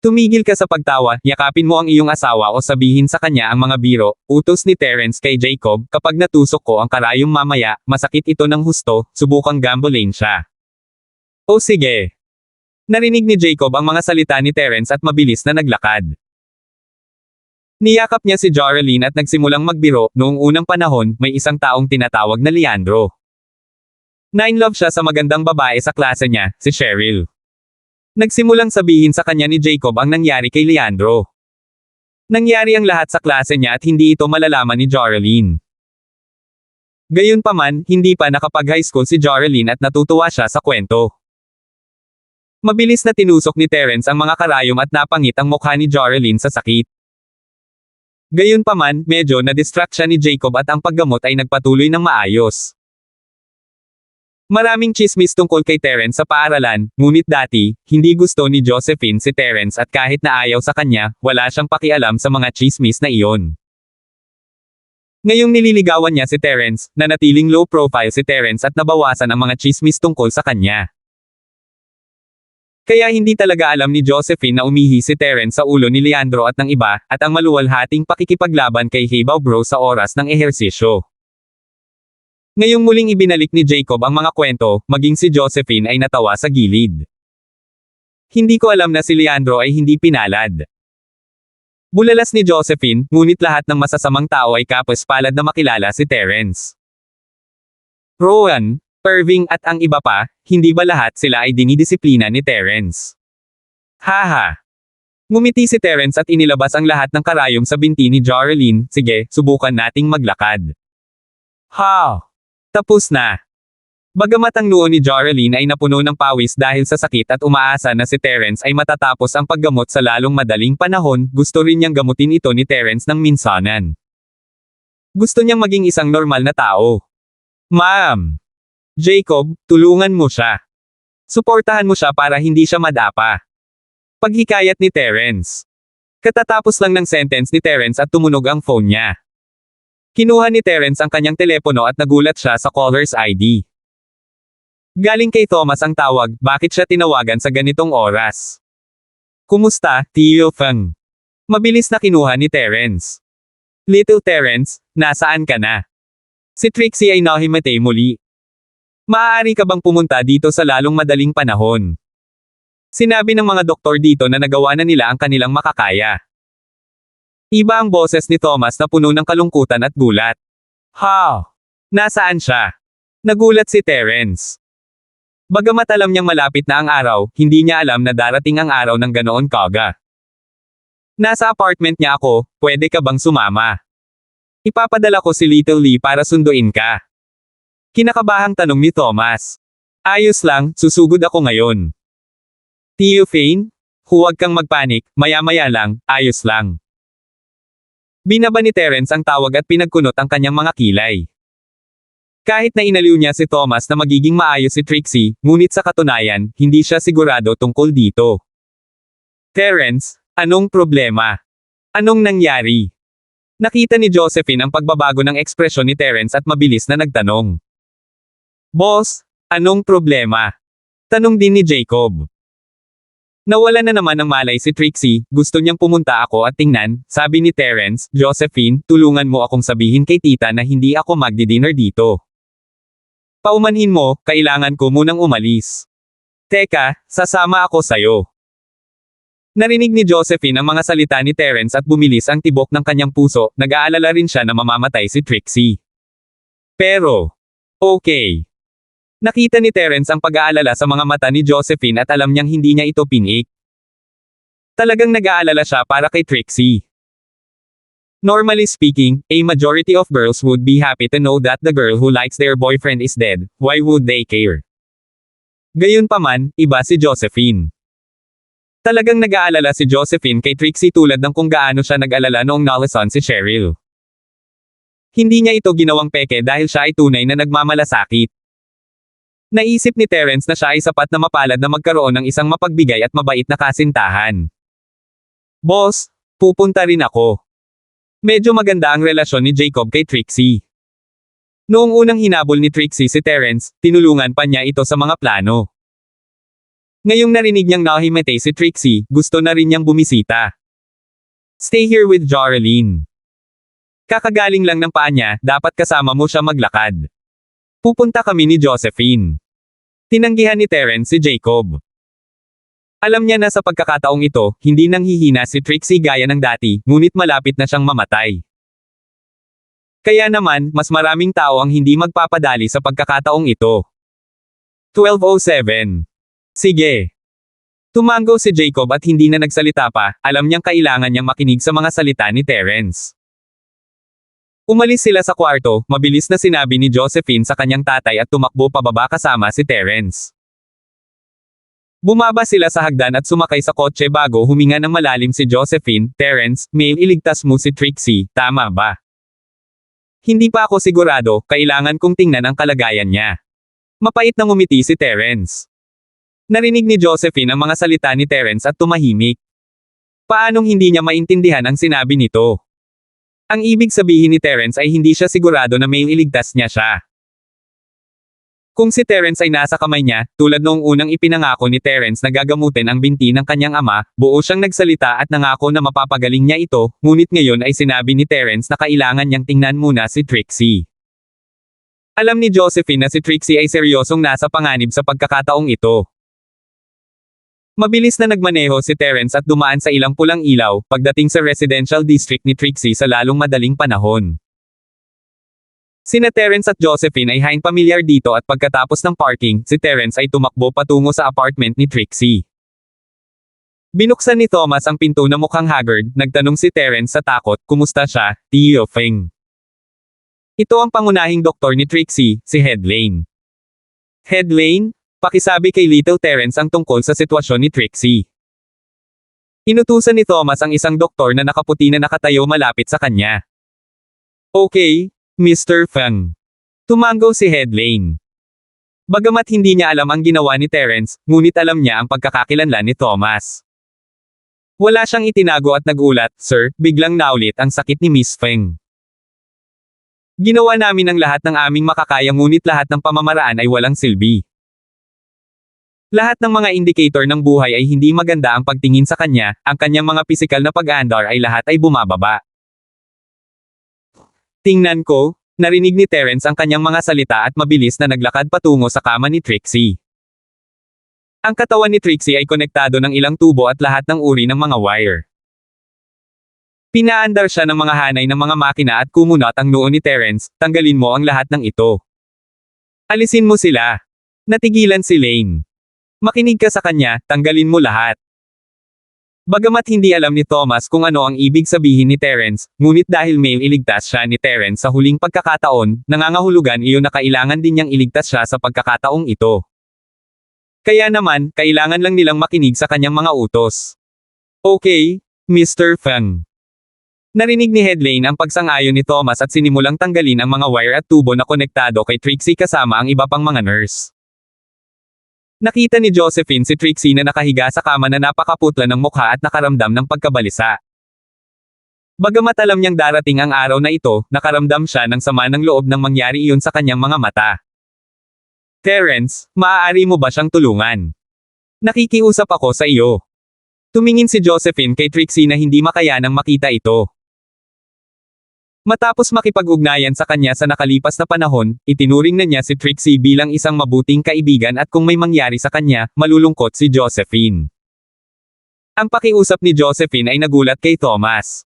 Tumigil ka sa pagtawa, yakapin mo ang iyong asawa o sabihin sa kanya ang mga biro, utos ni Terence kay Jacob, kapag natusok ko ang karayom mamaya, masakit ito ng husto, subukang gambolain siya. O sige. Narinig ni Jacob ang mga salita ni Terence at mabilis na naglakad. Niyakap niya si Joralyn at nagsimulang magbiro. Noong unang panahon, may isang taong tinatawag na Leandro. Na-inlove siya sa magandang babae sa klase niya, si Cheryl. Nagsimulang sabihin sa kanya ni Jacob ang nangyari kay Leandro. Nangyari ang lahat sa klase niya at hindi ito malalaman ni Joralyn. Gayunpaman, hindi pa nakapag-high school si Joralyn at natutuwa siya sa kwento. Mabilis na tinusok ni Terence ang mga karayom at napangit ang mukha ni Joralyn sa sakit. Gayunpaman, medyo na-distract siya ni Jacob at ang paggamot ay nagpatuloy ng maayos. Maraming chismis tungkol kay Terence sa paaralan, ngunit dati, hindi gusto ni Josephine si Terence at kahit na ayaw sa kanya, wala siyang pakialam sa mga chismis na iyon. Ngayong nililigawan niya si Terence, nanatiling low profile si Terence at nabawasan ang mga chismis tungkol sa kanya. Kaya hindi talaga alam ni Josephine na umihi si Terence sa ulo ni Leandro at ng iba, at ang maluwalhating pakikipaglaban kay Hey Bro sa oras ng ehersisyo. Ngayong muling ibinalik ni Jacob ang mga kwento, maging si Josephine ay natawa sa gilid. Hindi ko alam na si Leandro ay hindi pinalad. Bulalas ni Josephine, ngunit lahat ng masasamang tao ay kapos-palad na makilala si Terence. Rowan, Irving at ang iba pa, hindi ba lahat sila ay dinidisiplina ni Terence? Haha. Ngumiti si Terence at inilabas ang lahat ng karayom sa binti ni Joralyn. Sige, subukan nating maglakad. Ha! Tapos na. Bagamat ang noo ni Joralyn ay napuno ng pawis dahil sa sakit at umaasa na si Terence ay matatapos ang paggamot sa lalong madaling panahon, gusto rin niyang gamutin ito ni Terence ng minsanan. Gusto niyang maging isang normal na tao. Ma'am! Jacob, tulungan mo siya. Suportahan mo siya para hindi siya madapa. Paghikayat ni Terence. Katatapos lang ng sentence ni Terence at tumunog ang phone niya. Kinuha ni Terence ang kanyang telepono at nagulat siya sa caller's ID. Galing kay Thomas ang tawag, bakit siya tinawagan sa ganitong oras? Kumusta, Tio Feng? Mabilis na kinuha ni Terence. Little Terence, nasaan ka na? Si Trixie ay nahimatay muli. Maaari ka bang pumunta dito sa lalong madaling panahon? Sinabi ng mga doktor dito na nagawa na nila ang kanilang makakaya. Iba ang boses ni Thomas na puno ng kalungkutan at gulat. Ha? Nasaan siya? Nagulat si Terence. Bagamat alam niyang malapit na ang araw, hindi niya alam na darating ang araw ng ganoon kaga. Nasa apartment niya ako, pwede ka bang sumama? Ipapadala ko si Little Lee para sunduin ka. Kinakabahang tanong ni Thomas. Ayos lang, susugod ako ngayon. Tio Fane? Huwag kang magpanik, maya-maya lang, ayos lang. Binaba ni Terence ang tawag at pinagkunot ang kanyang mga kilay. Kahit na inaliw niya si Thomas na magiging maayos si Trixie, ngunit sa katunayan, hindi siya sigurado tungkol dito. Terence, anong problema? Anong nangyari? Nakita ni Josephine ang pagbabago ng ekspresyon ni Terence at mabilis na nagtanong. Boss, anong problema? Tanong din ni Jacob. Nawala na naman ng malay si Trixie, gusto niyang pumunta ako at tingnan, sabi ni Terence, Josephine, tulungan mo akong sabihin kay tita na hindi ako magdi-dinner dito. Paumanhin mo, kailangan ko munang umalis. Teka, sasama ako sayo. Narinig ni Josephine ang mga salita ni Terence at bumilis ang tibok ng kanyang puso, nag-aalala rin siya na mamamatay si Trixie. Pero, okay. Nakita ni Terence ang pag-aalala sa mga mata ni Josephine at alam niyang hindi niya ito pinik. Talagang nag-aalala siya para kay Trixie. Normally speaking, a majority of girls would be happy to know that the girl who likes their boyfriend is dead. Why would they care? Gayunpaman, iba si Josephine. Talagang nag-aalala si Josephine kay Trixie tulad ng kung gaano siya nag-alala noong nalasan si Cheryl. Hindi niya ito ginawang peke dahil siya ay tunay na nagmamalasakit. Naisip ni Terence na siya ay sapat na mapalad na magkaroon ng isang mapagbigay at mabait na kasintahan. Boss, pupunta rin ako. Medyo maganda ang relasyon ni Jacob kay Trixie. Noong unang hinabol ni Trixie si Terence, tinulungan pa niya ito sa mga plano. Ngayong narinig niyang nahimatay si Trixie, gusto na rin niyang bumisita. Stay here with Joralyn. Kakagaling lang ng paa niya, dapat kasama mo siya maglakad. Pupunta kami ni Josephine. Tinanggihan ni Terence si Jacob. Alam niya na sa pagkakataong ito, hindi nang hihina si Trixie gaya ng dati, ngunit malapit na siyang mamatay. Kaya naman, mas maraming tao ang hindi magpapadali sa pagkakataong ito. 12:07. Sige. Tumango si Jacob at hindi na nagsalita pa, alam niyang kailangan niyang makinig sa mga salita ni Terence. Umalis sila sa kwarto, mabilis na sinabi ni Josephine sa kanyang tatay at tumakbo pababa kasama si Terence. Bumaba sila sa hagdan at sumakay sa kotse bago huminga ng malalim si Josephine. Terence, may iligtas mo si Trixie, tama ba? Hindi pa ako sigurado, kailangan kong tingnan ang kalagayan niya. Mapait na ngumiti si Terence. Narinig ni Josephine ang mga salita ni Terence at tumahimik. Paanong hindi niya maintindihan ang sinabi nito? Ang ibig sabihin ni Terence ay hindi siya sigurado na may iligtas niya siya. Kung si Terence ay nasa kamay niya, tulad noong unang ipinangako ni Terence na gagamutin ang binti ng kanyang ama, buo siyang nagsalita at nangako na mapapagaling niya ito, ngunit ngayon ay sinabi ni Terence na kailangan niyang tingnan muna si Trixie. Alam ni Josephine na si Trixie ay seryosong nasa panganib sa pagkakataong ito. Mabilis na nagmaneho si Terence at dumaan sa ilang pulang ilaw, pagdating sa residential district ni Trixie sa lalong madaling panahon. Sina Terence at Josephine ay hain pamilyar dito at pagkatapos ng parking, si Terence ay tumakbo patungo sa apartment ni Trixie. Binuksan ni Thomas ang pinto na mukhang haggard, nagtanong si Terence sa takot, kumusta siya, Tio Feng? Ito ang pangunahing doktor ni Trixie, si Head Lane. Head Lane? Pakisabi kay Little Terence ang tungkol sa sitwasyon ni Trixie. Inutusan ni Thomas ang isang doktor na nakaputi na nakatayo malapit sa kanya. Okay, Mr. Feng. Tumango si Head Lane. Bagamat hindi niya alam ang ginawa ni Terence, ngunit alam niya ang pagkakakilanlan ni Thomas. Wala siyang itinago at nagulat, Sir, biglang naulit ang sakit ni Miss Feng. Ginawa namin ang lahat ng aming makakaya ngunit lahat ng pamamaraan ay walang silbi. Lahat ng mga indicator ng buhay ay hindi maganda ang pagtingin sa kanya, ang kanyang mga pisikal na pag-aandar ay lahat ay bumababa. Tingnan ko, narinig ni Terence ang kanyang mga salita at mabilis na naglakad patungo sa kama ni Trixie. Ang katawan ni Trixie ay konektado ng ilang tubo at lahat ng uri ng mga wire. Pinaandar siya ng mga hanay ng mga makina at kumunat ang noo ni Terence, tanggalin mo ang lahat ng ito. Alisin mo sila. Natigilan si Lane. Makinig ka sa kanya, tanggalin mo lahat. Bagamat hindi alam ni Thomas kung ano ang ibig sabihin ni Terence, ngunit dahil may iligtas siya ni Terence sa huling pagkakataon, nangangahulugan iyon na kailangan din niyang iligtas siya sa pagkakataong ito. Kaya naman, kailangan lang nilang makinig sa kanyang mga utos. Okay, Mr. Feng. Narinig ni Head Lane ang pagsang-ayon ni Thomas at sinimulang tanggalin ang mga wire at tubo na konektado kay Trixie kasama ang iba pang mga nurse. Nakita ni Josephine si Trixie na nakahiga sa kama na napakaputla ng mukha at nakaramdam ng pagkabalisa. Bagamat alam niyang darating ang araw na ito, nakaramdam siya ng sama ng loob nang mangyari iyon sa kanyang mga mata. Terence, maaari mo ba siyang tulungan? Nakikiusap ako sa iyo. Tumingin si Josephine kay Trixie na hindi makayanang makita ito. Matapos makipag-ugnayan sa kanya sa nakalipas na panahon, itinuring na niya si Trixie bilang isang mabuting kaibigan at kung may mangyari sa kanya, malulungkot si Josephine. Ang pakiusap ni Josephine ay nagulat kay Thomas.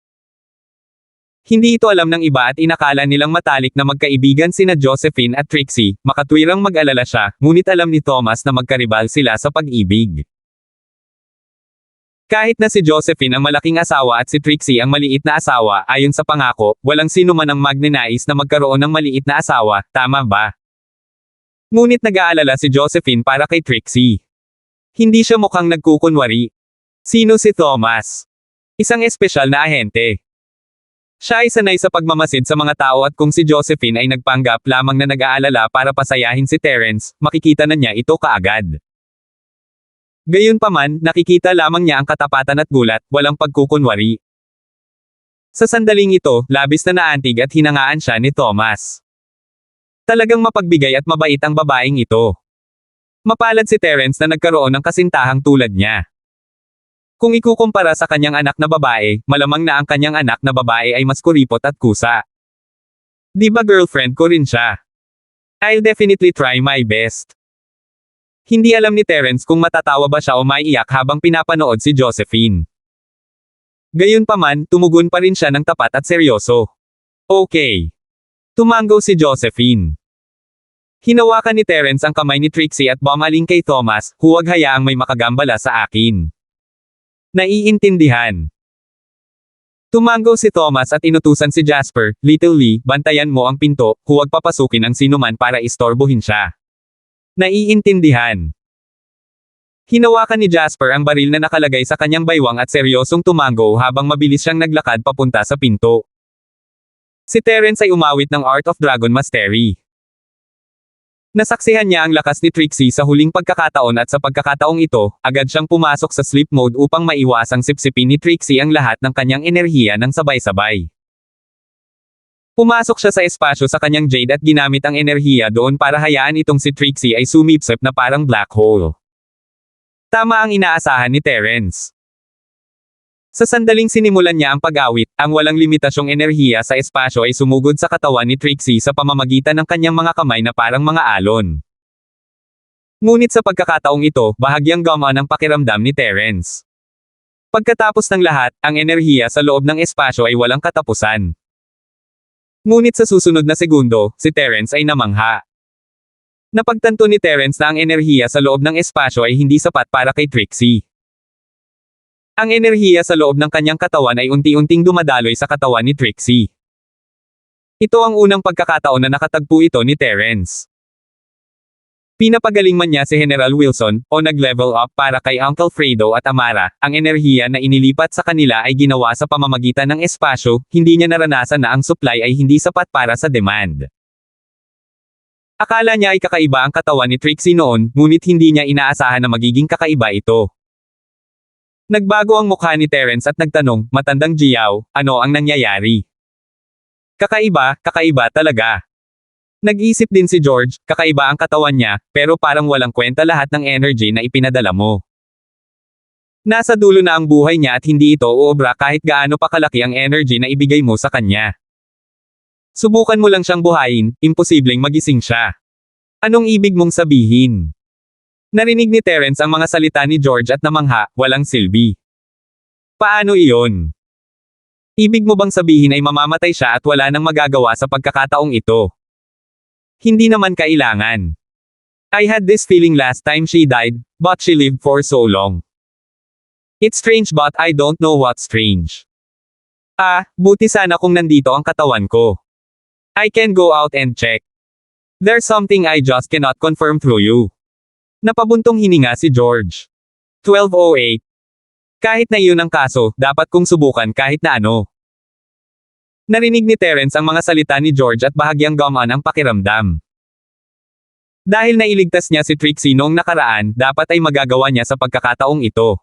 Hindi ito alam ng iba at inakala nilang matalik na magkaibigan sina Josephine at Trixie, makatwirang mag-alala siya, ngunit alam ni Thomas na magkaribal sila sa pag-ibig. Kahit na si Josephine ang malaking asawa at si Trixie ang maliit na asawa, ayon sa pangako, walang sino man ang magnanais na magkaroon ng maliit na asawa, tama ba? Ngunit nag-aalala si Josephine para kay Trixie. Hindi siya mukhang nagkukunwari. Sino si Thomas? Isang espesyal na ahente. Siya ay sanay sa pagmamasid sa mga tao at kung si Josephine ay nagpanggap lamang na nag-aalala para pasayahin si Terence, makikita na niya ito kaagad. Gayunpaman, nakikita lamang niya ang katapatan at gulat, walang pagkukunwari. Sa sandaling ito, labis na naantig at hinangaan siya ni Thomas. Talagang mapagbigay at mabait ang babaeng ito. Mapalad si Terence na nagkaroon ng kasintahang tulad niya. Kung ikukumpara sa kanyang anak na babae, malamang na ang kanyang anak na babae ay mas kuripot at kusa. Di ba girlfriend ko rin siya? I'll definitely try my best. Hindi alam ni Terence kung matatawa ba siya o maiiyak habang pinapanood si Josephine. Gayunpaman, tumugon pa rin siya ng tapat at seryoso. Okay. Tumango si Josephine. Hinawakan ni Terence ang kamay ni Trixie at bumaling kay Thomas, huwag hayaang may makagambala sa akin. Naiintindihan. Tumango si Thomas at inutusan si Jasper, Little Lee, bantayan mo ang pinto, huwag papasukin ang sinuman para istorbohin siya. Naiintindihan. Hinawakan ni Jasper ang baril na nakalagay sa kanyang baywang at seryosong tumango habang mabilis siyang naglakad papunta sa pinto. Si Terence ay umawit ng Art of Dragon Mastery. Nasaksihan niya ang lakas ni Trixie sa huling pagkakataon at sa pagkakataong ito, agad siyang pumasok sa sleep mode upang maiwasang sipsipin ni Trixie ang lahat ng kanyang enerhiya ng sabay-sabay. Pumasok siya sa espasyo sa kanyang jade at ginamit ang enerhiya doon para hayaan itong si Trixie ay sumipsip na parang black hole. Tama ang inaasahan ni Terence. Sa sandaling sinimulan niya ang pag-awit, ang walang limitasyong enerhiya sa espasyo ay sumugod sa katawan ni Trixie sa pamamagitan ng kanyang mga kamay na parang mga alon. Ngunit sa pagkakataong ito, bahagyang gumaan ang pakiramdam ni Terence. Pagkatapos ng lahat, ang enerhiya sa loob ng espasyo ay walang katapusan. Ngunit sa susunod na segundo, si Terence ay namangha. Napagtanto ni Terence na ang enerhiya sa loob ng espasyo ay hindi sapat para kay Trixie. Ang enerhiya sa loob ng kanyang katawan ay unti-unting dumadaloy sa katawan ni Trixie. Ito ang unang pagkakataon na nakatagpo ito ni Terence. Pinapagaling man niya si General Wilson, o nag-level up para kay Uncle Fredo at Amara, ang enerhiya na inilipat sa kanila ay ginawa sa pamamagitan ng espasyo, hindi niya naranasan na ang supply ay hindi sapat para sa demand. Akala niya ay kakaiba ang katawan ni Trixie noon, ngunit hindi niya inaasahan na magiging kakaiba ito. Nagbago ang mukha ni Terence at nagtanong, matandang Jiao, ano ang nangyayari? Kakaiba talaga. Nag-isip din si George, kakaiba ang katawan niya, pero parang walang kwenta lahat ng energy na ipinadala mo. Nasa dulo na ang buhay niya at hindi ito uobra kahit gaano pa kalaki ang energy na ibigay mo sa kanya. Subukan mo lang siyang buhayin, imposibleng magising siya. Anong ibig mong sabihin? Narinig ni Terence ang mga salita ni George at namangha, walang silbi. Paano iyon? Ibig mo bang sabihin ay mamamatay siya at wala nang magagawa sa pagkakataong ito? Hindi naman kailangan. I had this feeling last time she died, but she lived for so long. It's strange but I don't know what's strange. Buti sana kung nandito ang katawan ko. I can go out and check. There's something I just cannot confirm through you. Napabuntong hininga si George. 12:08. Kahit na iyon ang kaso, dapat kong subukan kahit na ano. Narinig ni Terence ang mga salita ni George at bahagyang gumaan ang pakiramdam. Dahil nailigtas niya si Trixie noong nakaraan, dapat ay magagawa niya sa pagkakataong ito.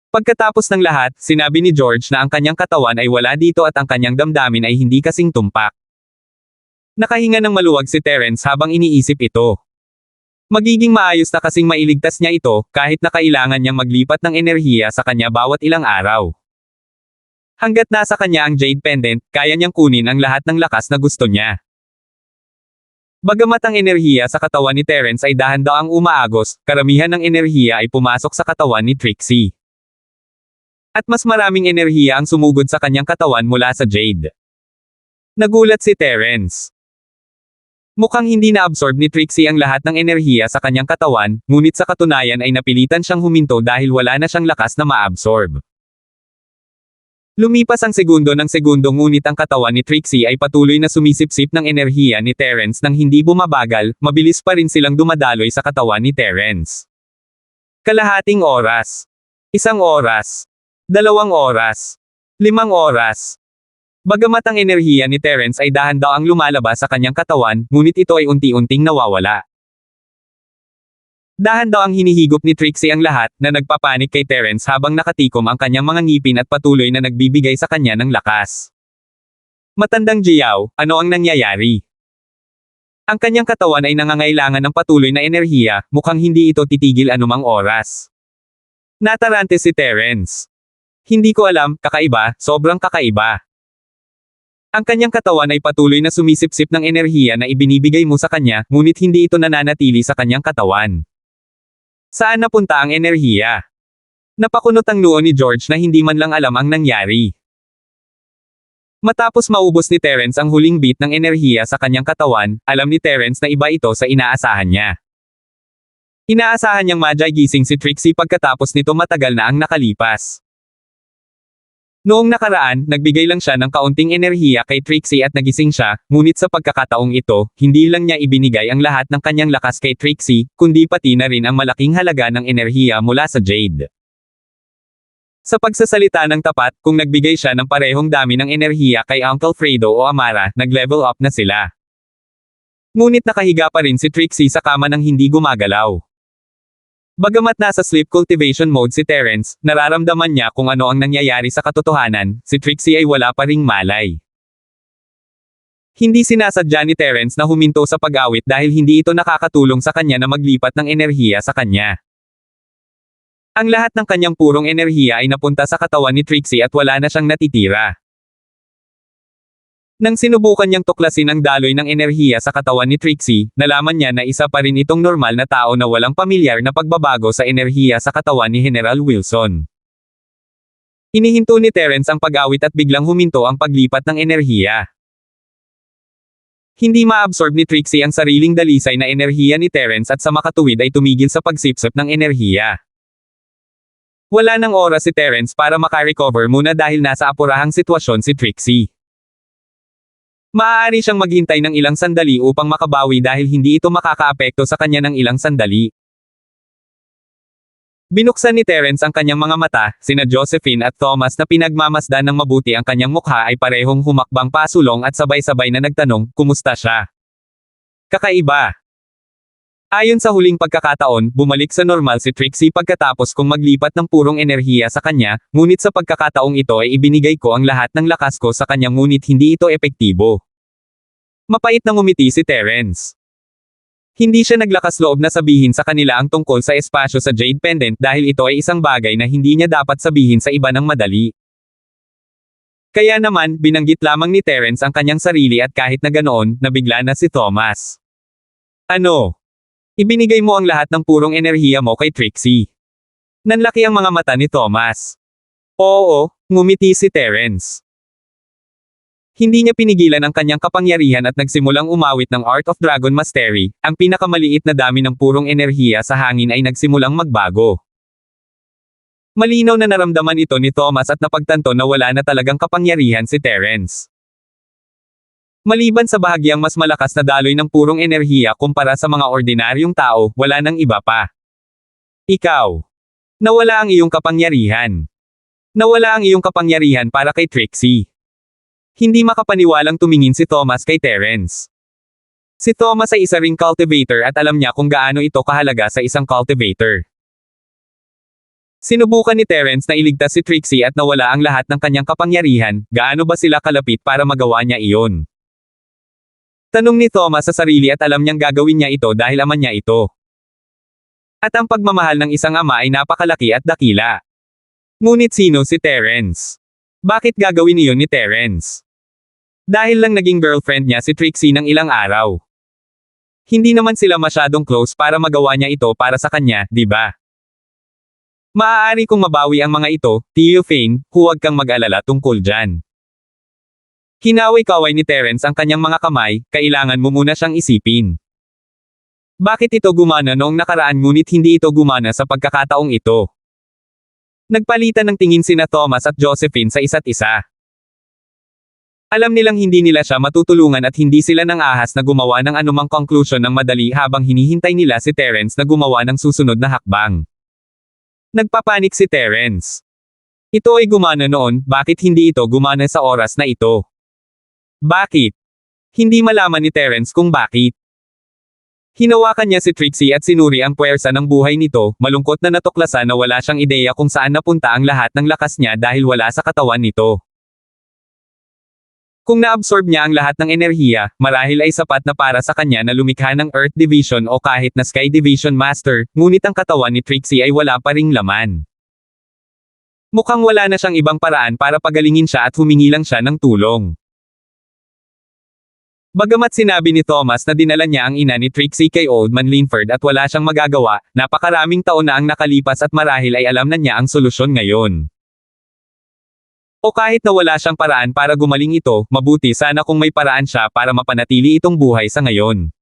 Pagkatapos ng lahat, sinabi ni George na ang kanyang katawan ay wala dito at ang kanyang damdamin ay hindi kasing tumpak. Nakahinga ng maluwag si Terence habang iniisip ito. Magiging maayos na kasing mailigtas niya ito, kahit na kailangan niyang maglipat ng enerhiya sa kanya bawat ilang araw. Hanggat nasa kanya ang Jade Pendant, kaya niyang kunin ang lahat ng lakas na gusto niya. Bagamat ang enerhiya sa katawan ni Terence ay dahan-daang umaagos, karamihan ng enerhiya ay pumasok sa katawan ni Trixie. At mas maraming enerhiya ang sumugod sa kanyang katawan mula sa Jade. Nagulat si Terence. Mukhang hindi na-absorb ni Trixie ang lahat ng enerhiya sa kanyang katawan, ngunit sa katunayan ay napilitan siyang huminto dahil wala na siyang lakas na ma-absorb. Lumipas ang segundo ng segundo ngunit ang katawan ni Trixie ay patuloy na sumisipsip ng enerhiya ni Terence nang hindi bumabagal, mabilis pa rin silang dumadaloy sa katawan ni Terence. Kalahating oras. 1 oras. 2 oras. 5 oras. Bagamat ang enerhiya ni Terence ay dahan-daang lumalabas sa kanyang katawan, ngunit ito ay unti-unting nawawala. Dahan-daang hinihigop ni Trixie ang lahat, na nagpapanik kay Terence habang nakatikom ang kanyang mga ngipin at patuloy na nagbibigay sa kanya ng lakas. Matandang Jiao, ano ang nangyayari? Ang kanyang katawan ay nangangailangan ng patuloy na enerhiya, mukhang hindi ito titigil anumang oras. Natarante si Terence. Hindi ko alam, kakaiba, sobrang kakaiba. Ang kanyang katawan ay patuloy na sumisipsip ng enerhiya na ibinibigay mo sa kanya, ngunit hindi ito nananatili sa kanyang katawan. Saan napunta ang enerhiya? Napakunot ang noo ni George na hindi man lang alam ang nangyari. Matapos maubos ni Terence ang huling bit ng enerhiya sa kanyang katawan, alam ni Terence na iba ito sa inaasahan niya. Inaasahan niyang magigising si Trixie pagkatapos nito matagal na ang nakalipas. Noong nakaraan, nagbigay lang siya ng kaunting enerhiya kay Trixie at nagising siya, ngunit sa pagkakataong ito, hindi lang niya ibinigay ang lahat ng kanyang lakas kay Trixie, kundi pati na rin ang malaking halaga ng enerhiya mula sa Jade. Sa pagsasalita ng tapat, kung nagbigay siya ng parehong dami ng enerhiya kay Uncle Fredo o Amara, nag-level up na sila. Ngunit nakahiga pa rin si Trixie sa kama nang hindi gumagalaw. Bagamat nasa sleep cultivation mode si Terence, nararamdaman niya kung ano ang nangyayari sa katotohanan, si Trixie ay wala pa ring malay. Hindi sinasadya ni Terence na huminto sa pag-awit dahil hindi ito nakakatulong sa kanya na maglipat ng enerhiya sa kanya. Ang lahat ng kanyang purong enerhiya ay napunta sa katawan ni Trixie at wala na siyang natitira. Nang sinubukan niyang tuklasin ang daloy ng enerhiya sa katawan ni Trixie, nalaman niya na isa pa rin itong normal na tao na walang pamilyar na pagbabago sa enerhiya sa katawan ni General Wilson. Inihinto ni Terence ang pag-awit at biglang huminto ang paglipat ng enerhiya. Hindi ma-absorb ni Trixie ang sariling dalisay na enerhiya ni Terence at sa makatuwid ay tumigil sa pagsipsip ng enerhiya. Wala nang oras si Terence para makarecover muna dahil nasa apurahang sitwasyon si Trixie. Maaari siyang maghintay ng ilang sandali upang makabawi dahil hindi ito makakaapekto sa kanya ng ilang sandali. Binuksan ni Terence ang kanyang mga mata, sina Josephine at Thomas na pinagmamasdan ng mabuti ang kanyang mukha ay parehong humakbang pasulong at sabay-sabay na nagtanong, kumusta siya? Kakaiba. Ayon sa huling pagkakataon, bumalik sa normal si Trixie pagkatapos kong maglipat ng purong enerhiya sa kanya, ngunit sa pagkakataong ito ay ibinigay ko ang lahat ng lakas ko sa kanya ngunit hindi ito epektibo. Mapait na ngumiti si Terence. Hindi siya naglakas loob na sabihin sa kanila ang tungkol sa espasyo sa Jade Pendant dahil ito ay isang bagay na hindi niya dapat sabihin sa iba ng madali. Kaya naman, binanggit lamang ni Terence ang kanyang sarili at kahit na ganoon, nabigla na si Thomas. Ano? Ibinigay mo ang lahat ng purong enerhiya mo kay Trixie. Nanlaki ang mga mata ni Thomas. Oo, ngumiti si Terence. Hindi niya pinigilan ang kanyang kapangyarihan at nagsimulang umawit ng Art of Dragon Mastery, ang pinakamaliit na dami ng purong enerhiya sa hangin ay nagsimulang magbago. Malinaw na naramdaman ito ni Thomas at napagtanto na wala na talagang kapangyarihan si Terence. Maliban sa bahagyang mas malakas na daloy ng purong enerhiya kumpara sa mga ordinaryong tao, wala nang iba pa. Ikaw. Nawala ang iyong kapangyarihan. Nawala ang iyong kapangyarihan para kay Trixie. Hindi makapaniwalang tumingin si Thomas kay Terence. Si Thomas ay isa ring cultivator at alam niya kung gaano ito kahalaga sa isang cultivator. Sinubukan ni Terence na iligtas si Trixie at nawala ang lahat ng kanyang kapangyarihan, gaano ba sila kalapit para magawa niya iyon? Tanong ni Thomas sa sarili at alam niyang gagawin niya ito dahil ama niya ito. At ang pagmamahal ng isang ama ay napakalaki at dakila. Ngunit sino si Terence? Bakit gagawin iyon ni Terence? Dahil lang naging girlfriend niya si Trixie ng ilang araw. Hindi naman sila masyadong close para magawa niya ito para sa kanya, di ba? Maaari kong mabawi ang mga ito, Theophane, huwag kang mag-alala tungkol dyan. Kinaway-kaway ni Terence ang kanyang mga kamay, kailangan mo muna siyang isipin. Bakit ito gumana noong nakaraan ngunit hindi ito gumana sa pagkakataong ito? Nagpalitan ng tingin sina Thomas at Josephine sa isa't isa. Alam nilang hindi nila siya matutulungan at hindi sila nang ahas na gumawa ng anumang conclusion ng madali habang hinihintay nila si Terence na gumawa ng susunod na hakbang. Nagpapanik si Terence. Ito ay gumana noon, bakit hindi ito gumana sa oras na ito? Bakit? Hindi malaman ni Terence kung bakit. Hinawakan niya si Trixie at sinuri ang puwersa ng buhay nito, malungkot na natuklasan na wala siyang ideya kung saan napunta ang lahat ng lakas niya dahil wala sa katawan nito. Kung naabsorb niya ang lahat ng enerhiya, marahil ay sapat na para sa kanya na lumikha ng Earth Division o kahit na Sky Division Master, ngunit ang katawan ni Trixie ay wala pa ring laman. Mukhang wala na siyang ibang paraan para pagalingin siya at humingi lang siya ng tulong. Bagamat sinabi ni Thomas na dinala niya ang ina ni Trixie kay Old Man Linford at wala siyang magagawa, napakaraming taon na ang nakalipas at marahil ay alam na niya ang solusyon ngayon. O kahit na wala siyang paraan para gumaling ito, mabuti sana kung may paraan siya para mapanatili itong buhay sa ngayon.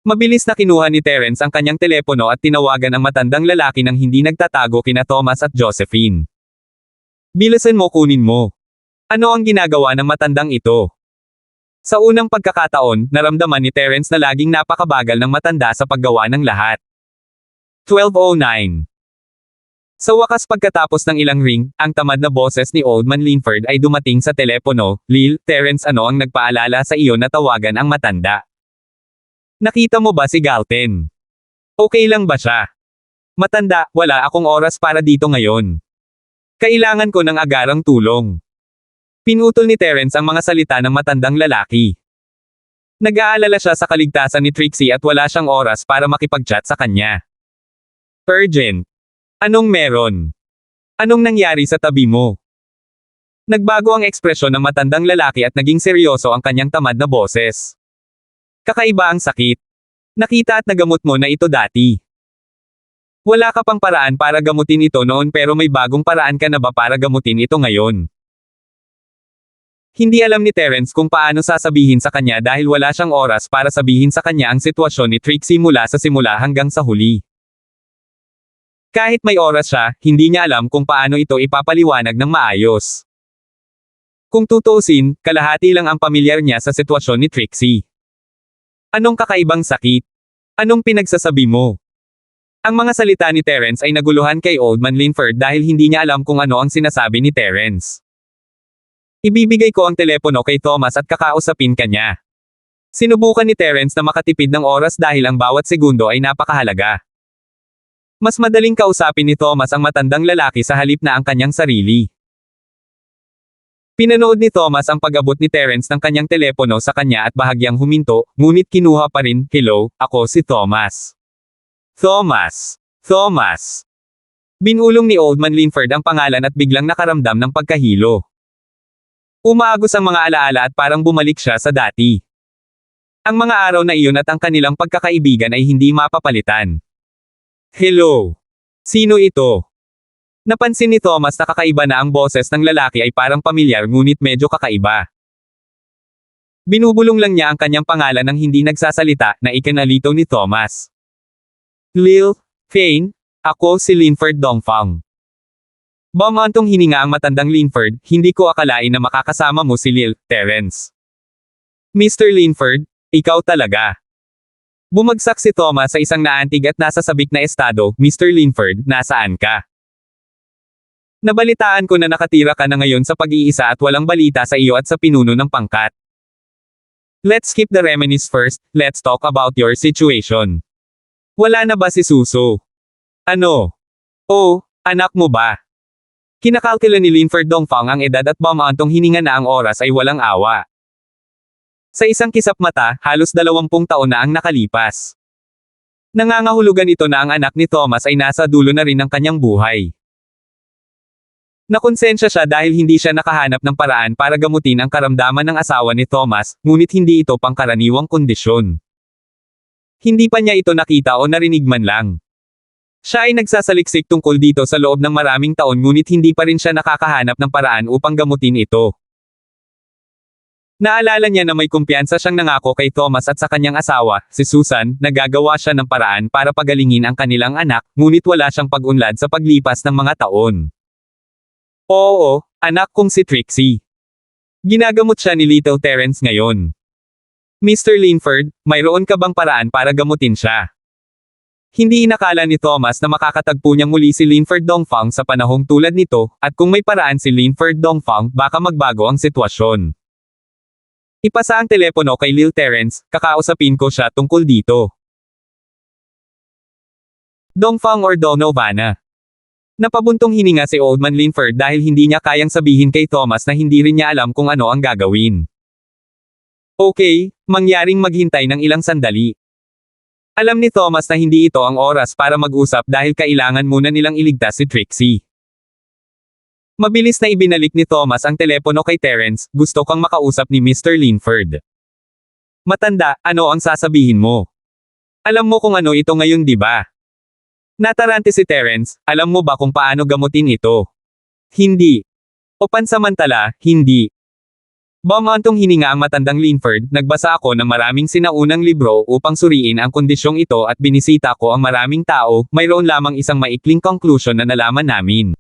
Mabilis na kinuha ni Terence ang kanyang telepono at tinawagan ang matandang lalaki nang hindi nagtatago kina Thomas at Josephine. Bilisan mo, kunin mo. Ano ang ginagawa ng matandang ito? Sa unang pagkakataon, naramdaman ni Terence na laging napakabagal ng matanda sa paggawa ng lahat. 12:09. Sa wakas pagkatapos ng ilang ring, ang tamad na boses ni Old Man Linford ay dumating sa telepono. Lil, Terence, ano ang nagpaalala sa iyo na tawagan ang matanda? Nakita mo ba si Galten? Okay lang ba siya? Matanda, wala akong oras para dito ngayon. Kailangan ko ng agarang tulong. Pinutol ni Terence ang mga salita ng matandang lalaki. Nag-aalala siya sa kaligtasan ni Trixie at wala siyang oras para makipag-chat sa kanya. Urgent. Anong meron? Anong nangyari sa tabi mo? Nagbago ang ekspresyon ng matandang lalaki at naging seryoso ang kanyang tamad na boses. Kakaiba ang sakit. Nakita at nagamot mo na ito dati. Wala ka pang paraan para gamutin ito noon pero may bagong paraan ka na ba para gamutin ito ngayon? Hindi alam ni Terence kung paano sasabihin sa kanya dahil wala siyang oras para sabihin sa kanya ang sitwasyon ni Trixie mula sa simula hanggang sa huli. Kahit may oras siya, hindi niya alam kung paano ito ipapaliwanag ng maayos. Kung tutuusin, kalahati lang ang pamilyar niya sa sitwasyon ni Trixie. Anong kakaibang sakit? Anong pinagsasabi mo? Ang mga salita ni Terence ay naguluhan kay Old Man Linford dahil hindi niya alam kung ano ang sinasabi ni Terence. Ibibigay ko ang telepono kay Thomas at kakausapin ka niya. Sinubukan ni Terence na makatipid ng oras dahil ang bawat segundo ay napakahalaga. Mas madaling kausapin ni Thomas ang matandang lalaki sa halip na ang kanyang sarili. Pinanood ni Thomas ang pag-abot ni Terence ng kanyang telepono sa kanya at bahagyang huminto, ngunit kinuha pa rin. Hello, ako si Thomas. Thomas. Thomas. Binulong ni Old Man Linford ang pangalan at biglang nakaramdam ng pagkahilo. Umaagos ang mga alaala at parang bumalik siya sa dati. Ang mga araw na iyon at ang kanilang pagkakaibigan ay hindi mapapalitan. Hello. Sino ito? Napansin ni Thomas na kakaiba na ang boses ng lalaki ay parang pamilyar ngunit medyo kakaiba. Binubulong lang niya ang kanyang pangalan nang hindi nagsasalita na ikinalito ni Thomas. Lil, Fane, ako si Linford Dongfang. Bumantong hininga ang matandang Linford, hindi ko akalain na makakasama mo si Lil, Terence. Mr. Linford, ikaw talaga. Bumagsak si Thomas sa isang naantig at nasa sabik na estado. Mr. Linford, nasaan ka? Nabalitaan ko na nakatira ka na ngayon sa pag-iisa at walang balita sa iyo at sa pinuno ng pangkat. Let's skip the reminisce first, let's talk about your situation. Wala na ba si Suso? Ano? Oh, anak mo ba? Kinakalkula ni Linford Dongfang ang edad at bumantong hininga na ang oras ay walang awa. Sa isang kisap mata, halos 20 taon na ang nakalipas. Nangangahulugan ito na ang anak ni Thomas ay nasa dulo na rin ng kanyang buhay. Nakonsensya siya dahil hindi siya nakahanap ng paraan para gamutin ang karamdaman ng asawa ni Thomas, ngunit hindi ito pangkaraniwang kondisyon. Hindi pa niya ito nakita o narinig man lang. Siya ay nagsasaliksik tungkol dito sa loob ng maraming taon ngunit hindi pa rin siya nakakahanap ng paraan upang gamutin ito. Naalala niya na may kumpiyansa siyang nangako kay Thomas at sa kanyang asawa, si Susan, na gagawa siya ng paraan para pagalingin ang kanilang anak, ngunit wala siyang pag-unlad sa paglipas ng mga taon. Oo, anak kong si Trixie. Ginagamot siya ni Little Terence ngayon. Mr. Linford, mayroon ka bang paraan para gamutin siya? Hindi inakala ni Thomas na makakatagpo niyang muli si Linford Dongfang sa panahong tulad nito, at kung may paraan si Linford Dongfang, baka magbago ang sitwasyon. Ipasa ang telepono kay Lil Terence, kakausapin ko siya tungkol dito. Dongfang or Donovana. Napabuntong hininga si Old Man Linford dahil hindi niya kayang sabihin kay Thomas na hindi rin niya alam kung ano ang gagawin. Okay, mangyaring maghintay ng ilang sandali. Alam ni Thomas na hindi ito ang oras para mag-usap dahil kailangan muna nilang iligtas si Trixie. Mabilis na ibinalik ni Thomas ang telepono kay Terence, gusto kang makausap ni Mr. Linford. Matanda, ano ang sasabihin mo? Alam mo kung ano ito ngayon, di ba? Natarante si Terence, alam mo ba kung paano gamutin ito? Hindi. O pansamantala, hindi. Bumantong hininga ang matandang Linford, nagbasa ako ng maraming sinaunang libro upang suriin ang kondisyong ito at binisita ko ang maraming tao, mayroon lamang isang maikling conclusion na nalaman namin.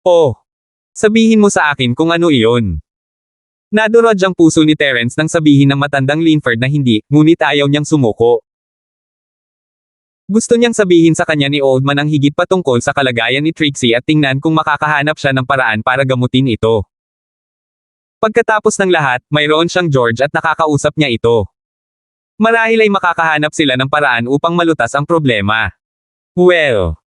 Oh. Sabihin mo sa akin kung ano iyon. Nadurog ang puso ni Terence nang sabihin ng matandang Linford na hindi, ngunit ayaw niyang sumuko. Gusto niyang sabihin sa kanya ni Oldman ang higit pa tungkol sa kalagayan ni Trixie at tingnan kung makakahanap siya ng paraan para gamutin ito. Pagkatapos ng lahat, mayroon siyang George at nakakausap niya ito. Marahil ay makakahanap sila ng paraan upang malutas ang problema. Well.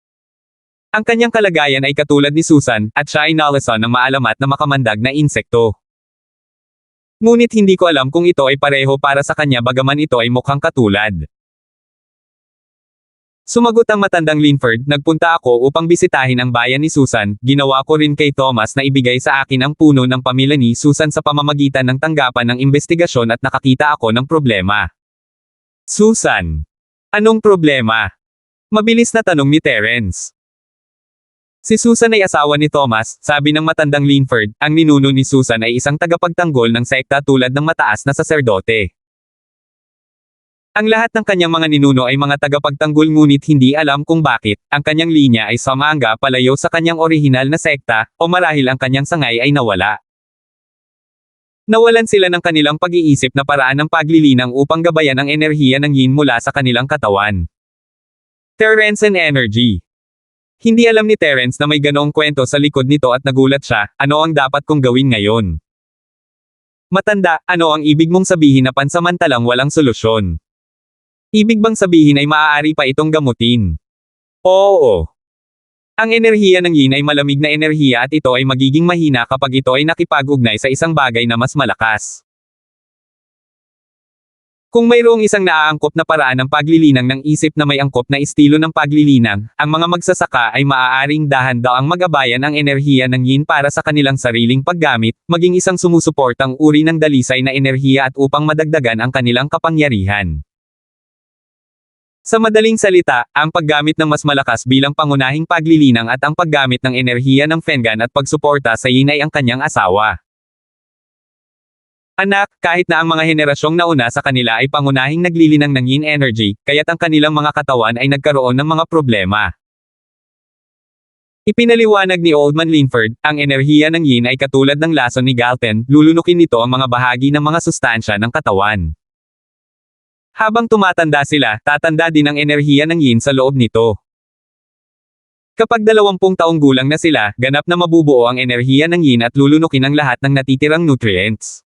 Ang kanyang kalagayan ay katulad ni Susan, at siya ay nalason ng maalamat na makamandag na insekto. Ngunit hindi ko alam kung ito ay pareho para sa kanya bagaman ito ay mukhang katulad. Sumagot ang matandang Linford, nagpunta ako upang bisitahin ang bayan ni Susan, ginawa ko rin kay Thomas na ibigay sa akin ang puno ng pamilya ni Susan sa pamamagitan ng tanggapan ng investigasyon at nakakita ako ng problema. Susan. Anong problema? Mabilis na tanong ni Terence. Si Susan ay asawa ni Thomas, sabi ng matandang Linford, ang ninuno ni Susan ay isang tagapagtanggol ng sekta tulad ng mataas na saserdote. Ang lahat ng kanyang mga ninuno ay mga tagapagtanggol ngunit hindi alam kung bakit, ang kanyang linya ay sumanga palayo sa kanyang orihinal na sekta, o marahil ang kanyang sangay ay nawala. Nawalan sila ng kanilang pag-iisip na paraan ng paglilinang upang gabayan ang enerhiya ng yin mula sa kanilang katawan. Terence and Energy. Hindi alam ni Terence na may ganoong kwento sa likod nito at nagulat siya, ano ang dapat kong gawin ngayon? Matanda, ano ang ibig mong sabihin na pansamantalang walang solusyon? Ibig bang sabihin ay maaari pa itong gamutin? Oo. Ang enerhiya ng yin ay malamig na enerhiya at ito ay magiging mahina kapag ito ay nakipag-ugnay sa isang bagay na mas malakas. Kung mayroong isang naaangkop na paraan ng paglilinang ng isip na may angkop na estilo ng paglilinang, ang mga magsasaka ay maaaring dahan-daang magabayan ang enerhiya ng yin para sa kanilang sariling paggamit, maging isang sumusuportang uri ng dalisay na enerhiya at upang madagdagan ang kanilang kapangyarihan. Sa madaling salita, ang paggamit ng mas malakas bilang pangunahing paglilinang at ang paggamit ng enerhiya ng Fengan at pagsuporta sa yin ay ang kanyang asawa. Anak, kahit na ang mga henerasyong nauna sa kanila ay pangunahing naglilinang ng yin energy, kaya't ang kanilang mga katawan ay nagkaroon ng mga problema. Ipinaliwanag ni Oldman Linford, ang enerhiya ng yin ay katulad ng lason ni Galten, lulunukin nito ang mga bahagi ng mga sustansya ng katawan. Habang tumatanda sila, tatanda din ang enerhiya ng yin sa loob nito. Kapag 20 taong gulang na sila, ganap na mabubuo ang enerhiya ng yin at lulunukin ang lahat ng natitirang nutrients.